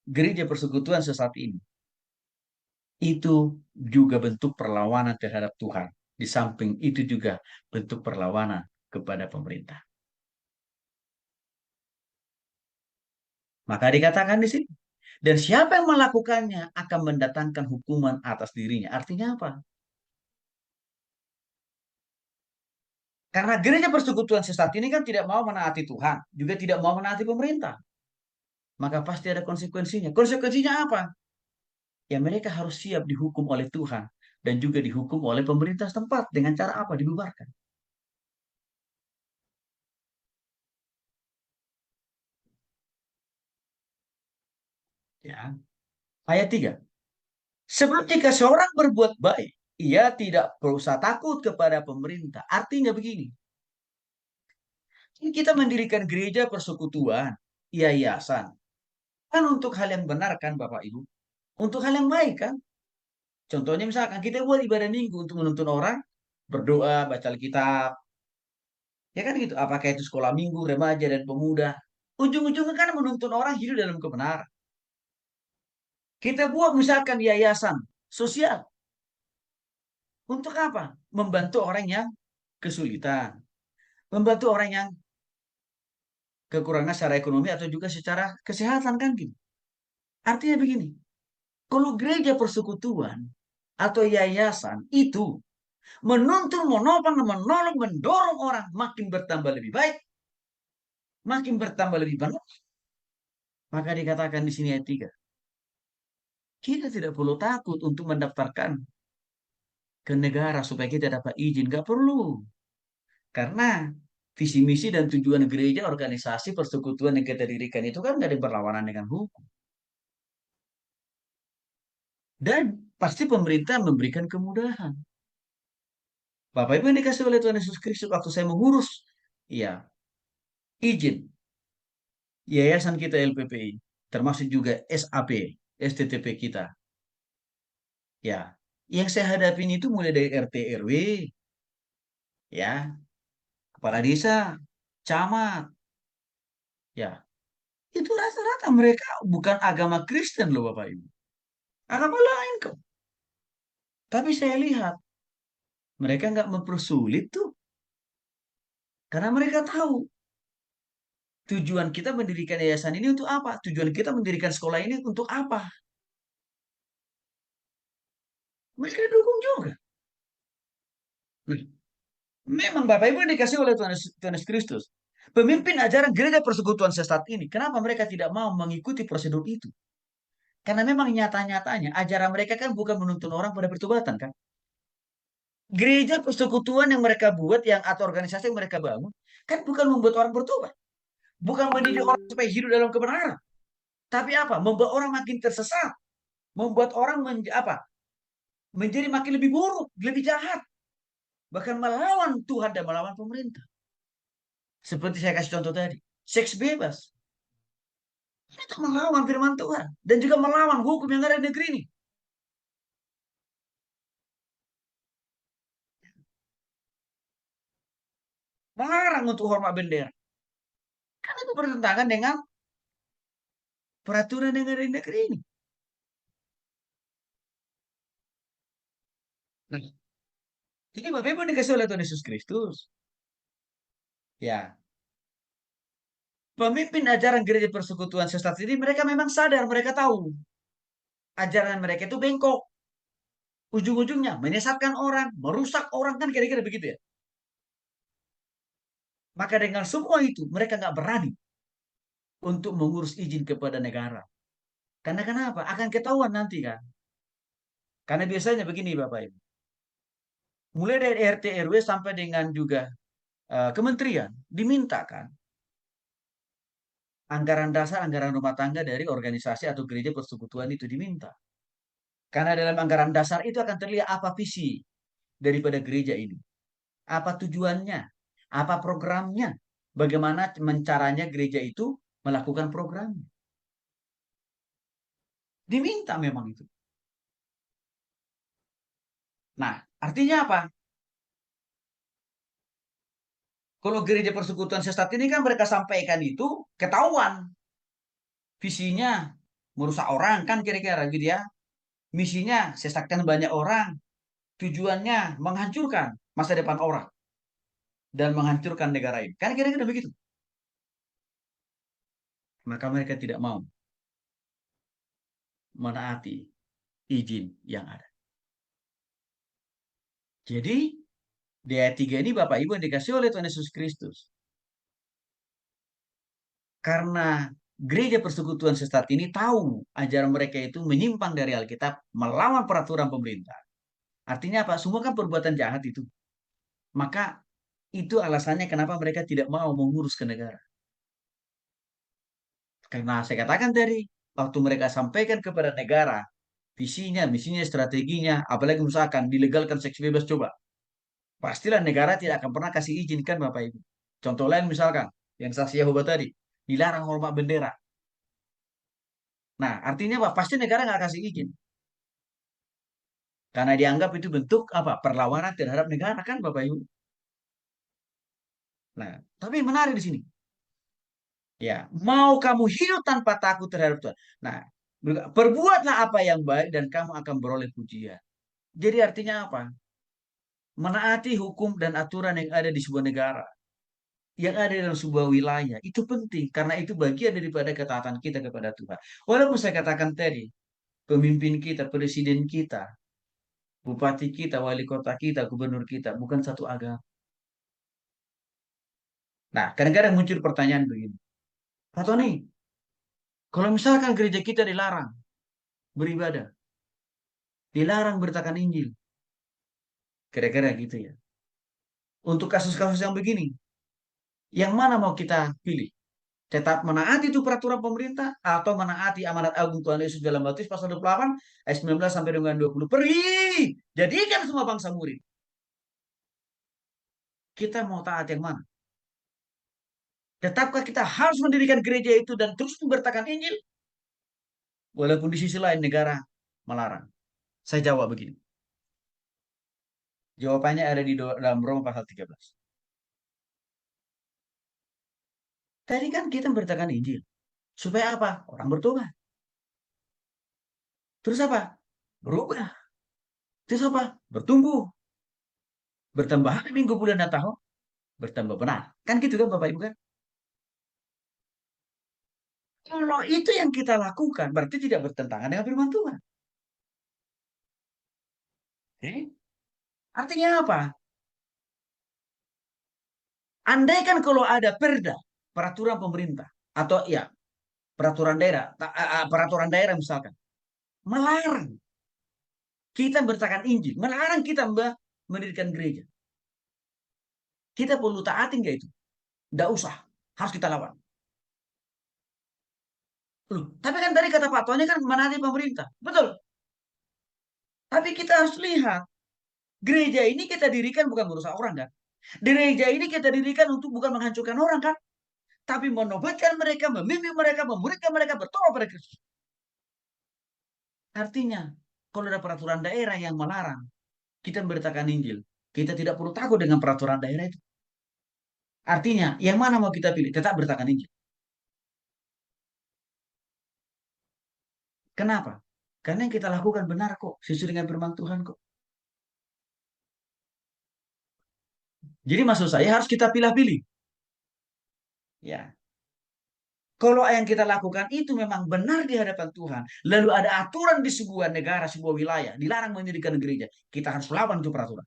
gereja persekutuan sesat ini itu juga bentuk perlawanan terhadap Tuhan. Di samping itu juga bentuk perlawanan kepada pemerintah. Maka dikatakan di sini, dan siapa yang melakukannya akan mendatangkan hukuman atas dirinya. Artinya apa? Karena gereja persekutuan sesat ini kan tidak mau menaati Tuhan, juga tidak mau menaati pemerintah. Maka pasti ada konsekuensinya. Konsekuensinya apa? Ya mereka harus siap dihukum oleh Tuhan dan juga dihukum oleh pemerintah setempat dengan cara apa? Dibubarkan. Ya. Ayat 3. Sebab jika seorang berbuat baik, ia tidak berusaha takut kepada pemerintah. Artinya begini. Kita mendirikan gereja persekutuan, yayasan. Kan untuk hal yang benar kan Bapak Ibu? Untuk hal yang baik kan? Contohnya misalkan kita buat ibadah minggu untuk menuntun orang, berdoa, baca Alkitab. Ya kan gitu. Apakah itu sekolah minggu, remaja, dan pemuda. Ujung-ujungnya kan menuntun orang hidup dalam kebenaran. Kita buat misalkan yayasan sosial. Untuk apa? Membantu orang yang kesulitan. Membantu orang yang kekurangan secara ekonomi atau juga secara kesehatan kan gitu. Artinya begini, kalau gereja persekutuan atau yayasan itu Menuntun, menopang, menolong, mendorong orang makin bertambah lebih baik, makin bertambah lebih baik. Maka dikatakan di sini ayat 3, kita tidak perlu takut untuk mendaftarkan ke negara supaya kita dapat izin. Nggak perlu. Karena visi misi dan tujuan gereja, organisasi, persekutuan yang kita dirikan itu kan nggak ada berlawanan dengan hukum. Dan pasti pemerintah memberikan kemudahan. Bapak Ibu yang dikasih oleh Tuhan Yesus Kristus waktu saya mengurus, ya, izin yayasan kita LPPI, termasuk juga SAP, STTP kita. Ya, yang saya hadapin itu mulai dari RT RW, ya, kepala desa, camat, ya, itu rata-rata mereka bukan agama Kristen loh Bapak Ibu. Agama lain kok. Tapi saya lihat mereka nggak mempersulit tuh. Karena mereka tahu tujuan kita mendirikan yayasan ini untuk apa? Tujuan kita mendirikan sekolah ini untuk apa? Mereka dukung juga. Nah, memang Bapak Ibu dikasih oleh Tuhan Yesus Kristus. Pemimpin ajaran gereja persekutuan sesat ini, kenapa mereka tidak mau mengikuti prosedur itu? Karena memang nyata-nyatanya ajaran mereka kan bukan menuntun orang pada pertobatan kan. Gereja persekutuan yang mereka buat, yang atau organisasi yang mereka bangun, kan bukan membuat orang bertobat. Bukan mendidik orang supaya hidup dalam kebenaran. Tapi apa? Membuat orang makin tersesat. Membuat orang menjadi makin lebih buruk, lebih jahat. Bahkan melawan Tuhan dan melawan pemerintah. Seperti saya kasih contoh tadi. Seks bebas. Itu melawan firman Tuhan. Dan juga melawan hukum yang ada di negeri ini. Melarang untuk hormat bendera. Karena itu bertentangan dengan peraturan yang ada di negeri ini. Nah, jadi Bapak Ibu dikasih oleh Tuhan Yesus Kristus. Ya, pemimpin ajaran gereja persekutuan sesat ini mereka memang sadar, mereka tahu ajaran mereka itu bengkok. Ujung-ujungnya menyesatkan orang, merusak orang kan kira-kira begitu ya. Maka dengan semua itu mereka nggak berani untuk mengurus izin kepada negara. Karena kenapa? Akan ketahuan nanti kan. Karena biasanya begini Bapak Ibu. Mulai dari RT RW sampai dengan juga kementerian dimintakan anggaran dasar, anggaran rumah tangga dari organisasi atau gereja persekutuan itu diminta. Karena dalam anggaran dasar itu akan terlihat apa visi daripada gereja ini. Apa tujuannya? Apa programnya? Bagaimana caranya gereja itu melakukan programnya. Diminta memang itu. Nah, artinya apa? Kalau gereja persekutuan sesat ini kan mereka sampaikan itu ketahuan. Visinya merusak orang kan kira-kira gitu ya. Misinya sesatkan banyak orang. Tujuannya menghancurkan masa depan orang. Dan menghancurkan negara ini. Kan kira-kira begitu. Maka mereka tidak mau menaati izin yang ada. Jadi di ayat 3 ini Bapak Ibu yang dikasih oleh Tuhan Yesus Kristus. Karena gereja persekutuan sesat ini tahu ajaran mereka itu menyimpang dari Alkitab, melawan peraturan pemerintah. Artinya apa? Semua kan perbuatan jahat itu. Maka itu alasannya kenapa mereka tidak mau mengurus ke negara. Karena saya katakan tadi, waktu mereka sampaikan kepada negara, visinya, misinya, strateginya, apalagi misalkan dilegalkan seks bebas coba. Pastilah negara tidak akan pernah kasih izin kan Bapak Ibu. Contoh lain misalkan, yang saksi Yahova tadi, dilarang hormat bendera. Nah, artinya apa? Pasti negara nggak kasih izin. Karena dianggap itu bentuk apa? Perlawanan terhadap negara kan Bapak Ibu. Nah, tapi menarik di sini. Ya, mau kamu hidup tanpa takut terhadap Tuhan. Nah, perbuatlah apa yang baik dan kamu akan beroleh pujian. Jadi artinya apa? Menaati hukum dan aturan yang ada di sebuah negara, yang ada dalam sebuah wilayah, itu penting karena itu bagian daripada ketaatan kita kepada Tuhan. Walaupun saya katakan tadi, pemimpin kita, presiden kita, bupati kita, wali kota kita, gubernur kita, bukan satu agama. Nah, kadang-kadang muncul pertanyaan begini. Pak Tony, kalau misalkan gereja kita dilarang beribadah, dilarang beritakan Injil, kira-kira gitu ya. Untuk kasus-kasus yang begini, yang mana mau kita pilih? Tetap menaati itu peraturan pemerintah atau menaati amanat agung Tuhan Yesus dalam Matius pasal 28 ayat 19 sampai dengan 20. Pergi, jadikan semua bangsa murid. Kita mau taat yang mana? Tetapkah kita harus mendirikan gereja itu dan terus memberitakan Injil? Walaupun di sisi lain negara melarang. Saya jawab begini. Jawabannya ada di dalam Roma pasal 13. Tadi kan kita memberitakan Injil. Supaya apa? Orang bertobat. Terus apa? Berubah. Terus apa? Bertumbuh. Bertambah hari, minggu, bulan, dan tahun. Bertambah benar. Kan gitu kan Bapak Ibu kan? Kalau itu yang kita lakukan, berarti tidak bertentangan dengan firman Tuhan. Artinya apa? Andaikan kalau ada perda, peraturan pemerintah, atau ya peraturan daerah, peraturan daerah misalkan, melarang kita bertakan Injil, melarang kita mendirikan gereja. Kita perlu taati nggak itu? Nggak usah, harus kita lawan. Loh, tapi kan tadi kata Pak Tony kan menaati pemerintah, betul. Tapi kita harus lihat, gereja ini kita dirikan bukan merusak orang kan? Gereja ini kita dirikan untuk bukan menghancurkan orang kan? Tapi menobatkan mereka, membimbing mereka, memuridkan mereka bertobat pada Kristus. Artinya, kalau ada peraturan daerah yang melarang kita memberitakan Injil, kita tidak perlu takut dengan peraturan daerah itu. Artinya, yang mana mau kita pilih? Tetap beritakan Injil. Kenapa? Karena yang kita lakukan benar kok, sesuai dengan firman Tuhan kok. Jadi maksud saya harus kita pilih-pilih. Ya, kalau yang kita lakukan itu memang benar di hadapan Tuhan, lalu ada aturan di sebuah negara, sebuah wilayah, dilarang mendirikan gereja, kita harus lawan itu peraturan.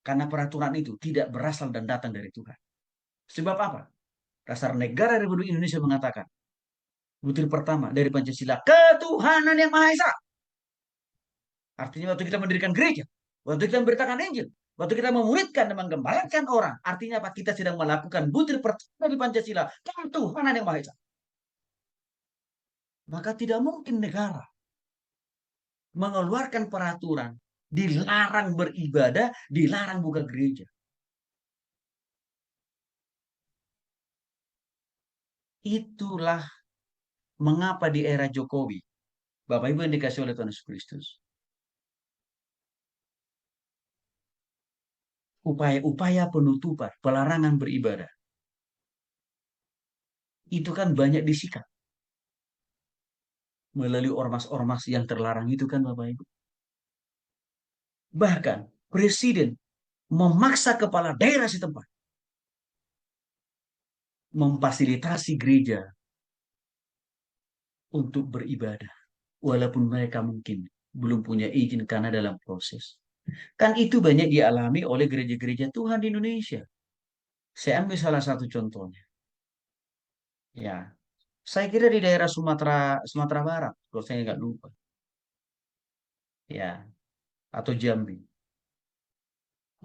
Karena peraturan itu tidak berasal dan datang dari Tuhan. Sebab apa? Dasar negara Republik Indonesia mengatakan, butir pertama dari Pancasila, ketuhanan yang Maha Esa. Artinya waktu kita mendirikan gereja, waktu kita memberitakan Injil, waktu kita memuridkan dan menggembalakan orang, artinya apa? Kita sedang melakukan butir pertama dari Pancasila, ketuhanan yang Maha Esa. Maka tidak mungkin negara mengeluarkan peraturan, dilarang beribadah, dilarang buka gereja. Itulah mengapa di era Jokowi, Bapak Ibu yang dikasih oleh Tuhan Yesus Kristus, upaya-upaya penutupan, pelarangan beribadah, itu kan banyak disikat melalui ormas-ormas yang terlarang itu kan Bapak Ibu. Bahkan presiden memaksa kepala daerah setempat memfasilitasi gereja untuk beribadah. Walaupun mereka mungkin belum punya izin karena dalam proses. Kan itu banyak dialami oleh gereja-gereja Tuhan di Indonesia. Saya ambil salah satu contohnya. Ya, saya kira di daerah Sumatera Barat, kalau saya nggak lupa. Ya, atau Jambi.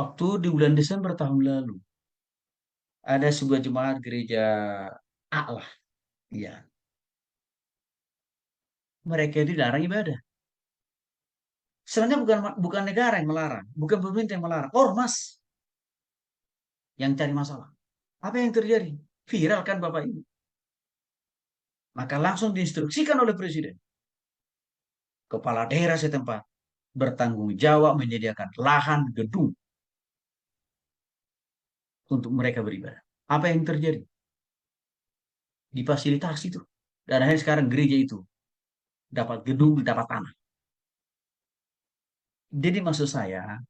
Waktu di bulan Desember tahun lalu, ada sebuah jemaat gereja A lah. Ya, mereka itu dilarang ibadah. Sebenarnya bukan negara yang melarang, bukan pemerintah yang melarang, ormas yang cari masalah. Apa yang terjadi? Viral kan Bapak Ibu. Maka langsung diinstruksikan oleh presiden. Kepala daerah setempat bertanggung jawab menyediakan lahan gedung untuk mereka beribadah. Apa yang terjadi? Difasilitasi itu. Dan akhirnya sekarang gereja itu dapat gedung, dapat tanah. Jadi maksud saya,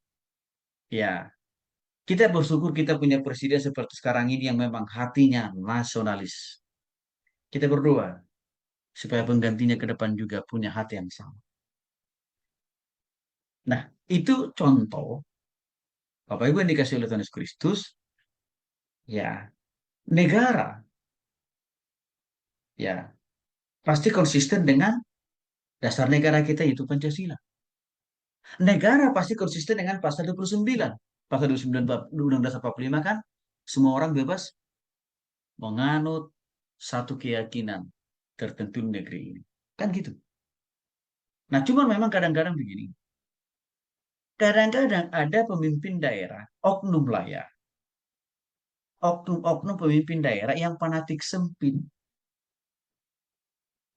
ya kita bersyukur kita punya presiden seperti sekarang ini yang memang hatinya nasionalis. Kita berdoa supaya penggantinya ke depan juga punya hati yang sama. Nah, itu contoh Bapak Ibu yang dikasih oleh Tuhan Yesus Kristus, ya negara ya pasti konsisten dengan dasar negara kita yaitu Pancasila. Negara pasti konsisten dengan pasal 29. Pasal 29 Undang-Undang Dasar 45 kan semua orang bebas menganut satu keyakinan tertentu di negeri ini. Kan gitu. Nah, cuma memang kadang-kadang begini. Kadang-kadang ada pemimpin daerah, oknum lah ya, oknum-oknum pemimpin daerah yang fanatik sempit,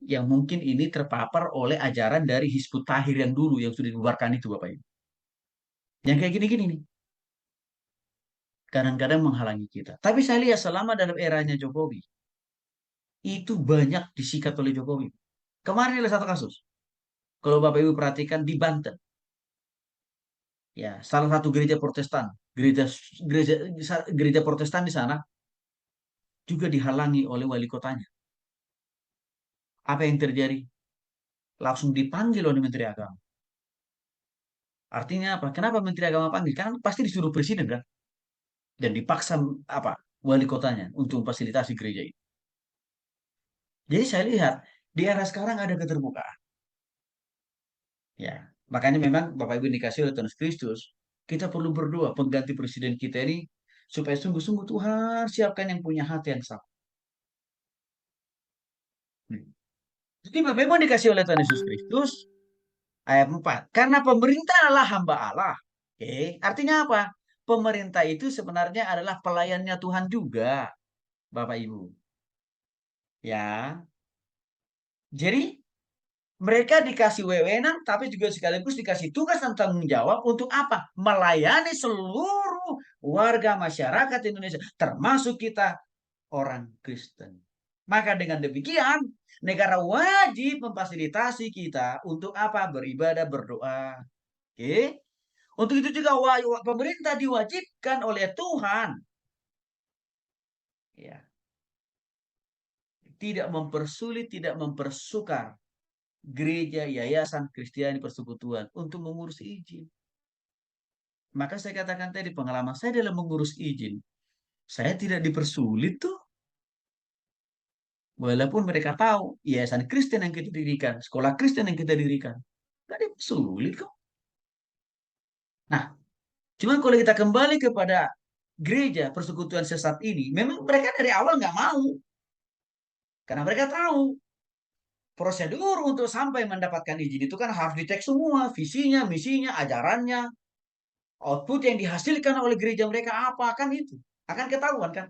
yang mungkin ini terpapar oleh ajaran dari Hizbut Tahrir yang dulu yang sudah dibubarkan itu Bapak Ibu. Yang kayak gini-gini nih, kadang-kadang menghalangi kita. Tapi saya lihat selama dalam eranya Jokowi, itu banyak disikat oleh Jokowi. Kemarin ada satu kasus. Kalau Bapak Ibu perhatikan di Banten, ya salah satu gereja Protestan, gereja gereja gereja Protestan di sana juga dihalangi oleh wali kotanya. Apa yang terjadi? Langsung dipanggil oleh Menteri Agama. Artinya apa? Kenapa Menteri Agama panggil? Kan pasti disuruh presiden kan? Dan dipaksa apa? Wali kotanya untuk memfasilitasi gereja itu. Jadi saya lihat di era sekarang ada keterbukaan. Ya, makanya memang Bapak Ibu dikasih oleh Tuhan Yesus Kristus, kita perlu berdoa pengganti presiden kita ini supaya sungguh-sungguh Tuhan siapkan yang punya hati yang sama. Jadi Bapak Ibu dikasih oleh Tuhan Yesus Kristus, ayat 4. Karena pemerintah adalah hamba Allah. Oke, artinya apa? Pemerintah itu sebenarnya adalah pelayannya Tuhan juga, Bapak Ibu. Ya. Jadi mereka dikasih wewenang tapi juga sekaligus dikasih tugas dan tanggung jawab untuk apa? Melayani seluruh warga masyarakat Indonesia, termasuk kita orang Kristen. Maka dengan demikian, negara wajib memfasilitasi kita untuk apa? Beribadah, berdoa. Oke? Untuk itu juga pemerintah diwajibkan oleh Tuhan, ya, tidak mempersulit, tidak mempersukar gereja, yayasan, Kristiani, persekutuan untuk mengurus izin. Maka saya katakan tadi pengalaman saya dalam mengurus izin, saya tidak dipersulit tuh. Walaupun mereka tahu yayasan Kristen yang kita dirikan, sekolah Kristen yang kita dirikan, nggak dipersulit kok. Nah, cuma kalau kita kembali kepada gereja persekutuan sesat ini, memang mereka dari awal nggak mau, karena mereka tahu prosedur untuk sampai mendapatkan izin itu kan harus dicek semua, visinya, misinya, ajarannya, output yang dihasilkan oleh gereja mereka apa, kan itu. Akan ketahuan kan.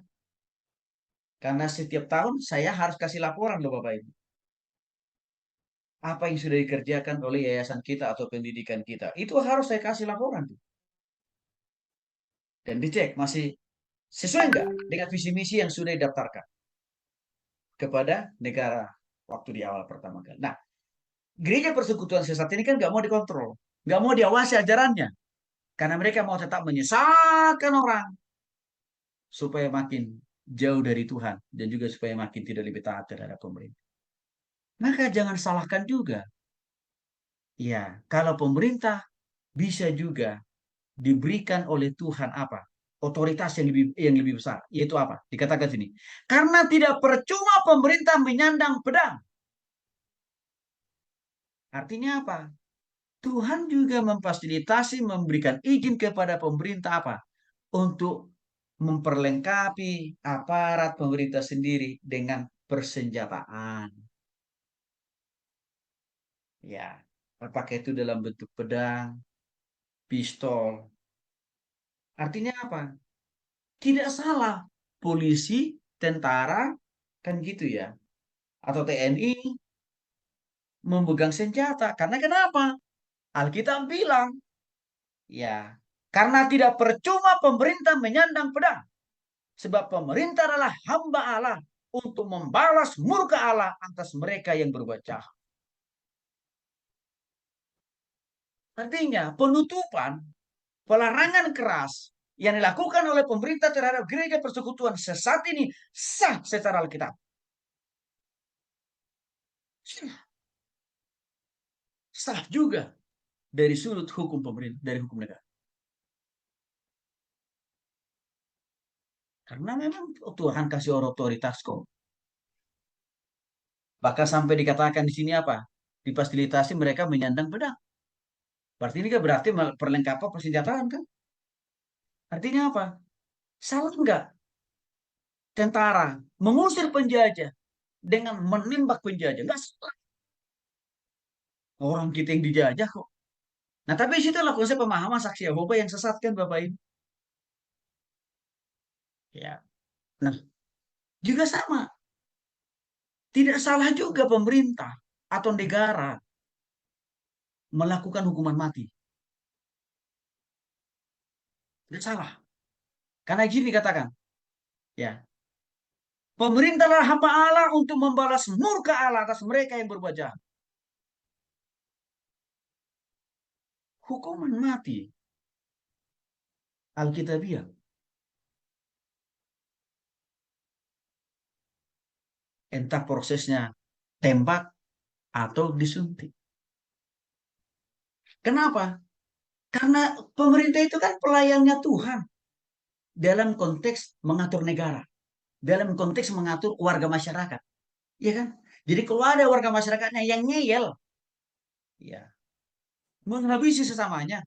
Karena setiap tahun saya harus kasih laporan loh Bapak Ibu. Apa yang sudah dikerjakan oleh yayasan kita atau pendidikan kita. Itu harus saya kasih laporan tuh. Dan dicek masih sesuai enggak dengan visi misi yang sudah didaftarkan kepada negara waktu di awal pertama kali. Nah, gereja persekutuan sesat ini kan nggak mau dikontrol, nggak mau diawasi ajarannya, karena mereka mau tetap menyesatkan orang supaya makin jauh dari Tuhan dan juga supaya makin tidak lebih taat terhadap pemerintah. Maka jangan salahkan juga. Ya, kalau pemerintah bisa juga diberikan oleh Tuhan apa? Otoritas yang lebih besar, yaitu apa? Dikatakan sini. Karena tidak percuma pemerintah menyandang pedang. Artinya apa? Tuhan juga memfasilitasi, memberikan izin kepada pemerintah apa? Untuk memperlengkapi aparat pemerintah sendiri dengan persenjataan. Ya, apakah itu dalam bentuk pedang, pistol. Artinya apa? Tidak salah. Polisi, tentara, kan gitu ya. Atau TNI memegang senjata. Karena kenapa? Alkitab bilang, ya, karena tidak percuma pemerintah menyandang pedang. Sebab pemerintah adalah hamba Allah untuk membalas murka Allah atas mereka yang berbuat jahat. Artinya penutupan, pelarangan keras yang dilakukan oleh pemerintah terhadap gereja persekutuan sesat ini sah secara Alkitab. Sah juga. dari sudut hukum pemerintah, dari hukum negara. Karena memang Tuhan kasih otoritas kok. Bahkan sampai dikatakan di sini apa? Difasilitasi mereka menyandang pedang. Berarti ini kan berarti perlengkapan persenjataan kan? Artinya apa? Salah enggak tentara mengusir penjajah dengan menembak penjajah? Enggak salah. Orang kita yang dijajah kok. Nah, tapi situlah konsep pemahaman saksi Yehova yang sesat kan Bapak Ibu. Ya. Nah, juga sama. Tidak salah juga pemerintah atau negara melakukan hukuman mati. Tidak salah. Karena gini katakan, ya. Pemerintahlah hamba Allah untuk membalas murka Allah atas mereka yang berbuat jahat. Hukuman mati. Alkitabiah. Entah prosesnya tembak atau disuntik. Kenapa? Karena pemerintah itu kan pelayannya Tuhan dalam konteks mengatur negara, dalam konteks mengatur warga masyarakat, ya kan? Jadi kalau ada warga masyarakatnya yang ngeyel, ya menghabisi sesamanya,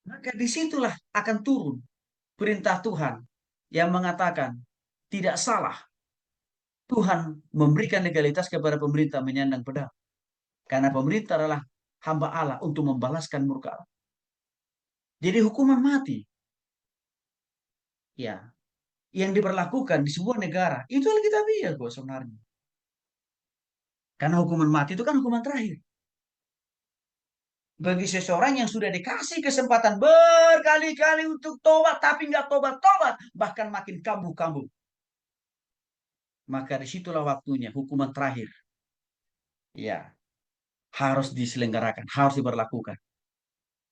maka disitulah akan turun perintah Tuhan yang mengatakan tidak salah Tuhan memberikan legalitas kepada pemerintah menyandang pedang. Karena pemerintah adalah hamba Allah untuk membalaskan murka Allah. Jadi hukuman mati, ya, yang diberlakukan di sebuah negara itu alkitabiah kok sebenarnya. Karena hukuman mati itu kan hukuman terakhir. Bagi seseorang yang sudah dikasih kesempatan berkali-kali untuk tobat, tapi nggak tobat-tobat, bahkan makin kambuh-kambuh. Maka disitulah waktunya hukuman terakhir. Ya, harus diselenggarakan, harus diberlakukan.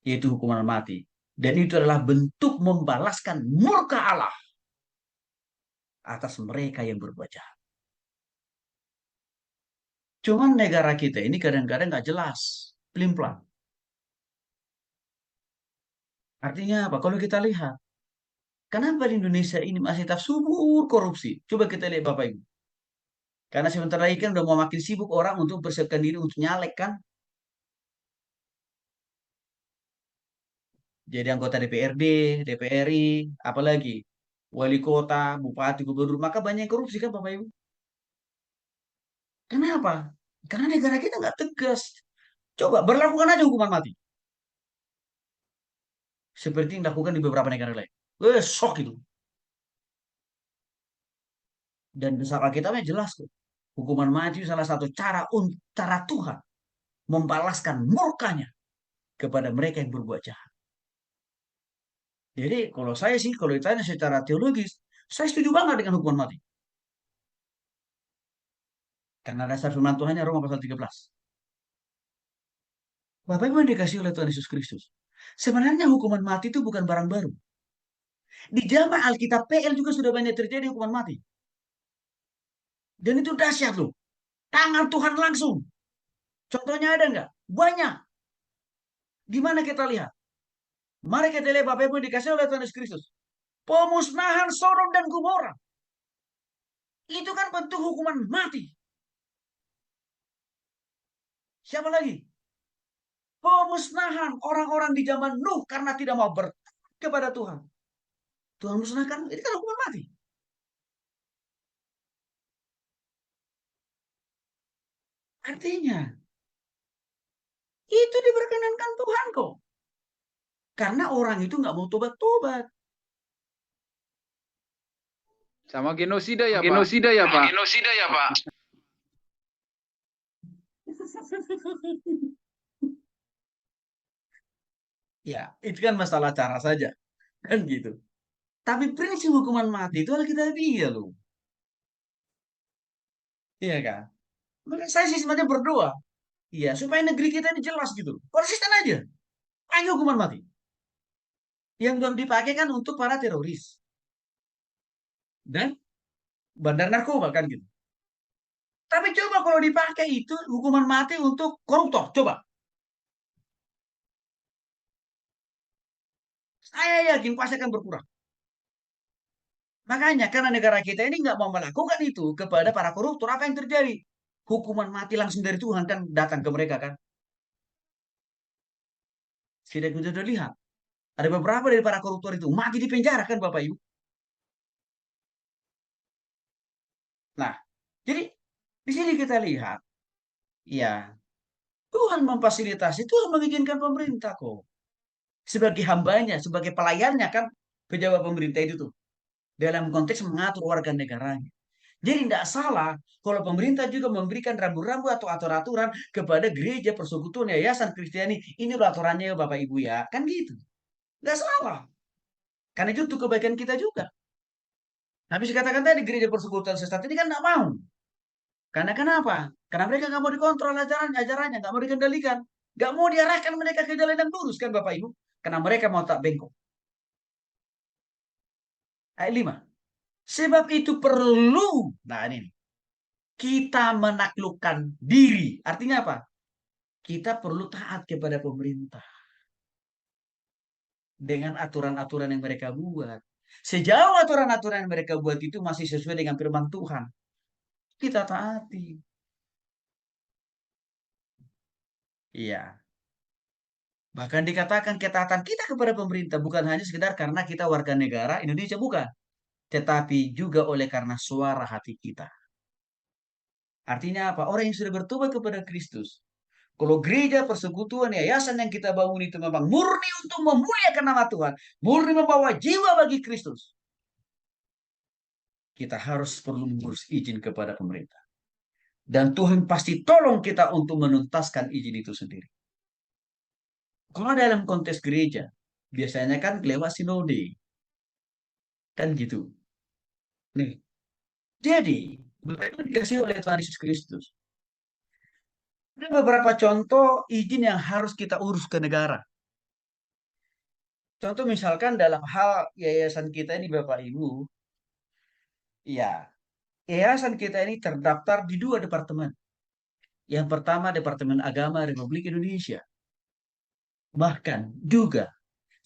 Yaitu hukuman mati. Dan itu adalah bentuk membalaskan murka Allah atas mereka yang berbuat jahat. Cuman negara kita ini kadang-kadang nggak jelas, pelin-pelan. Artinya apa? Kalau kita lihat, kenapa di Indonesia ini masih tetap subur korupsi? Coba kita lihat Bapak Ibu. Karena sebentar lagi kan udah mau makin sibuk orang untuk bersiapkan diri untuk nyalek kan. Jadi anggota DPRD, DPRI, apalagi wali kota, bupati, gubernur. Maka banyak yang korupsi kan Bapak Ibu. Kenapa? Karena negara kita nggak tegas. Coba berlakukan aja hukuman mati. Seperti yang dilakukan di beberapa negara lain. Sok itu. Dan besar Alkitabnya jelas kok. Hukuman mati salah satu cara Tuhan membalaskan murkanya kepada mereka yang berbuat jahat. Jadi kalau saya sih, kalau ditanya secara teologis, saya setuju banget dengan hukuman mati. Karena dasar firman Tuhannya Roma pasal 13. Bapak Ibu yang dikasih oleh Tuhan Yesus Kristus. Sebenarnya hukuman mati itu bukan barang baru. Di zaman Alkitab PL juga sudah banyak terjadi hukuman mati. Dan itu dahsyat loh. Tangan Tuhan langsung. Contohnya ada nggak? Banyak. Di mana kita lihat? Mari kita lihat Bapak Ibu yang dikasih oleh Tuhan Yesus Kristus. Pemusnahan Sodom dan Gomora. Itu kan bentuk hukuman mati. Siapa lagi? Pemusnahan orang-orang di zaman Nuh karena tidak mau bertobat kepada Tuhan. Tuhan musnahkan, itu kan hukuman mati. Artinya, itu diperkenankan Tuhan kok. Karena orang itu nggak mau tobat-tobat. Sama genosida ya, Pak. Genosida ya, Pak. Genosida ya, Pak. Ya, itu kan masalah cara saja. Kan gitu. Tapi prinsip hukuman mati itu Alkitabiah loh. Iya kan? Maka saya sih sebenarnya berdoa. Iya, supaya negeri kita ini jelas gitu. Konsisten aja. Ayo hukuman mati. Yang belum dipakai kan untuk para teroris. Dan bandar narkoba kan gitu. Tapi coba kalau dipakai itu hukuman mati untuk koruptor, coba. Saya yakin pasti akan berkurang. Makanya karena negara kita ini nggak mau melakukan itu kepada para koruptor, apa yang terjadi? Hukuman mati langsung dari Tuhan kan datang ke mereka kan. Sudah kita sudah lihat. Ada beberapa dari para koruptor itu mati di penjara kan Bapak Ibu. Nah, jadi di sini kita lihat, ya Tuhan memfasilitasi, Tuhan mengizinkan pemerintah kok. Sebagai hambanya, sebagai pelayannya kan pejabat pemerintah itu tuh. Dalam konteks mengatur warga negaranya. Jadi tidak salah kalau pemerintah juga memberikan rambu-rambu atau aturan-aturan kepada gereja, persekutuan, yayasan Kristiani. Ini loh aturannya ya Bapak Ibu ya. Kan gitu. Tidak salah. Karena itu untuk kebaikan kita juga. Tapi saya katakan tadi gereja persekutuan sesat ini kan tidak mau. Karena kenapa? Karena mereka nggak mau dikontrol ajarannya, nggak mau dikendalikan. Nggak mau diarahkan mereka ke jalan yang lurus kan Bapak Ibu. Karena mereka mau tak bengkok. Ayat 5. Sebab itu perlu, nah ini, kita menaklukkan diri. Artinya apa? Kita perlu taat kepada pemerintah. Dengan aturan-aturan yang mereka buat. Sejauh aturan-aturan yang mereka buat itu masih sesuai dengan firman Tuhan. Kita taati. Iya. Bahkan dikatakan ketaatan kita kepada pemerintah bukan hanya sekedar karena kita warga negara Indonesia, bukan. Tetapi juga oleh karena suara hati kita. Artinya apa? Orang yang sudah bertobat kepada Kristus. Kalau gereja, persekutuan, yayasan yang kita bangun itu memang murni untuk memuliakan nama Tuhan. Murni membawa jiwa bagi Kristus. Kita harus perlu mengurus izin kepada pemerintah. Dan Tuhan pasti tolong kita untuk menuntaskan izin itu sendiri. Kalau dalam konteks gereja, biasanya kan lewat sinode. Kan gitu. Nih, jadi, Bapak itu dikasih oleh Tuhan Yesus Kristus. Ada beberapa contoh izin yang harus kita urus ke negara. Contoh misalkan dalam hal yayasan kita ini Bapak Ibu, ya, yayasan kita ini terdaftar di 2 departemen. Yang pertama Departemen Agama Republik Indonesia. Bahkan juga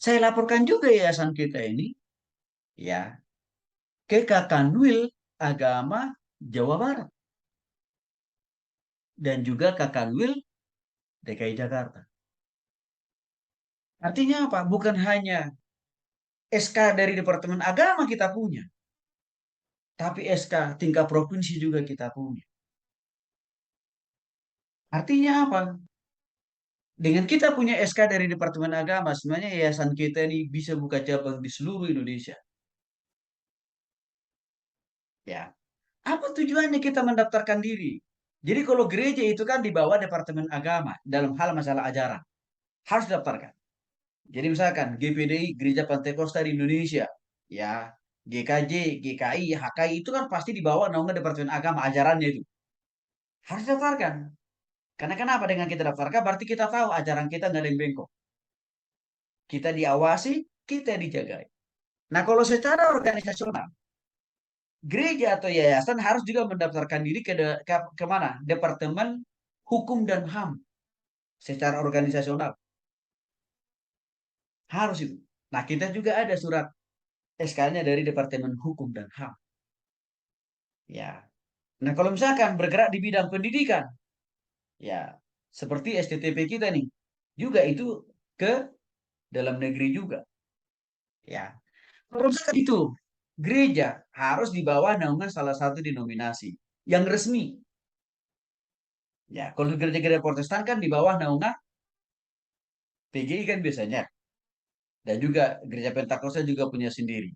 saya laporkan juga yayasan kita ini ya ke Kakanwil Agama Jawa Barat dan juga Kakanwil DKI Jakarta. Artinya apa? Bukan hanya SK dari Departemen Agama kita punya, tapi SK tingkat provinsi juga kita punya. Artinya apa? Dengan kita punya SK dari Departemen Agama, sebenarnya yayasan kita ini bisa buka cabang di seluruh Indonesia. Ya, apa tujuannya kita mendaftarkan diri? Jadi kalau gereja itu kan di bawah Departemen Agama dalam hal masalah ajaran. Harus didaftarkan. Jadi misalkan GPDI, Gereja Pantekosta di Indonesia, ya, GKJ, GKI, HKI itu kan pasti di bawah naungan Departemen Agama ajarannya itu. Harus didaftarkan. Karena kenapa dengan kita daftarkan berarti kita tahu ajaran kita nggak ada yang bengkok. Kita diawasi, kita dijaga. Nah kalau secara organisasional, gereja atau yayasan harus juga mendaftarkan diri ke mana? Departemen Hukum dan HAM secara organisasional. Harus itu. Nah, kita juga ada surat SK-nya dari Departemen Hukum dan HAM. Ya. Nah, kalau misalkan bergerak di bidang pendidikan, ya, seperti STTP kita nih, juga itu ke dalam negeri juga. Ya. Kalau misalkan itu, gereja harus di bawah naungan salah satu denominasi yang resmi. Ya, kalau gereja-gereja Protestan kan di bawah naungan PGI kan biasanya. Dan juga gereja Pentakosta juga punya sendiri.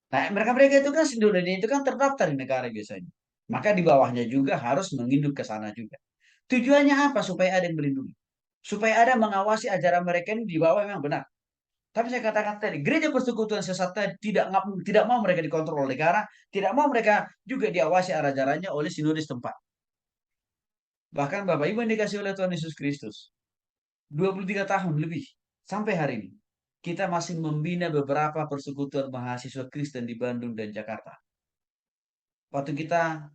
Nah, mereka-mereka itu kan seluruhnya itu kan terdaftar di negara biasanya. Maka di bawahnya juga harus menginduk ke sana juga. Tujuannya apa? Supaya ada yang melindungi. Supaya ada mengawasi ajaran mereka ini di bawah memang benar. Tapi saya katakan tadi, gereja persekutuan sesat tidak mau mereka dikontrol oleh negara, tidak mau mereka juga diawasi ajarannya oleh sinode tempat. Bahkan Bapak Ibu yang dikasih oleh Tuhan Yesus Kristus, 23 tahun lebih sampai hari ini kita masih membina beberapa persekutuan mahasiswa Kristen di Bandung dan Jakarta. Waktu kita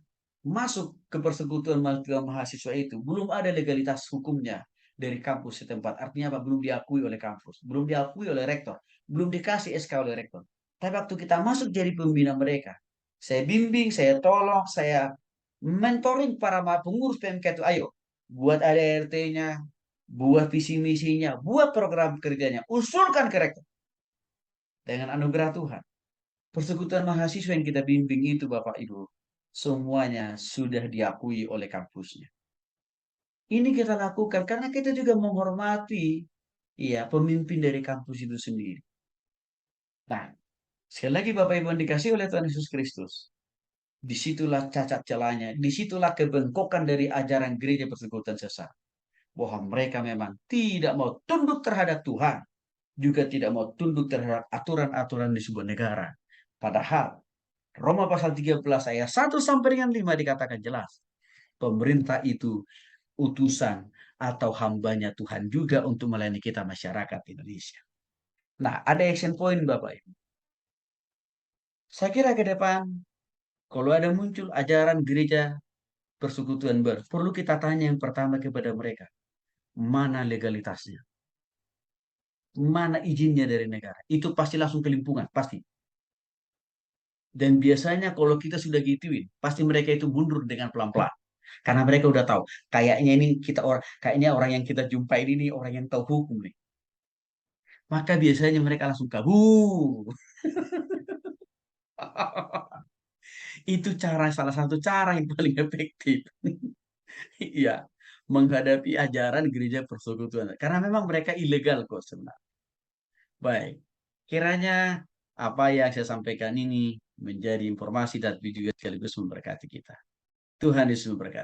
masuk ke persekutuan mahasiswa itu, belum ada legalitas hukumnya dari kampus setempat. Artinya apa? Belum diakui oleh kampus, belum diakui oleh rektor, belum dikasih SK oleh rektor. Tapi waktu kita masuk jadi pembina mereka, saya bimbing, saya tolong, saya mentoring para pengurus PMK itu, ayo buat ADRT-nya, buat visi misinya, buat program kerjanya, usulkan ke rektor. Dengan anugerah Tuhan, persekutuan mahasiswa yang kita bimbing itu Bapak Ibu, semuanya sudah diakui oleh kampusnya. Ini kita lakukan karena kita juga menghormati ya pemimpin dari kampus itu sendiri. Nah, sekali lagi Bapak Ibu yang dikasih oleh Tuhan Yesus Kristus, disitulah cacat celahnya, disitulah kebengkokan dari ajaran gereja persekutuan sesat. Bahwa mereka memang tidak mau tunduk terhadap Tuhan, juga tidak mau tunduk terhadap aturan-aturan di sebuah negara. Padahal Roma pasal 13 ayat 1 sampai dengan 5 dikatakan jelas, pemerintah itu utusan atau hambanya Tuhan juga untuk melayani kita masyarakat Indonesia. Nah, ada action point Bapak Ibu. Saya kira ke depan, kalau ada muncul ajaran gereja persekutuan perlu kita tanya yang pertama kepada mereka, mana legalitasnya? Mana izinnya dari negara? Itu pasti langsung kelimpungan, pasti. Dan biasanya kalau kita sudah gituin, pasti mereka itu mundur dengan pelan-pelan. Karena mereka udah tahu, kayaknya orang yang kita jumpai ini orang yang tahu hukum nih. Maka biasanya mereka langsung kabur. Itu salah satu cara yang paling efektif. Iya, menghadapi ajaran gereja persekutuan. Karena memang mereka ilegal kok sebenarnya. Baik, kiranya apa yang saya sampaikan ini menjadi informasi dan juga sekaligus memberkati kita. Tuhan Yesus memberkati.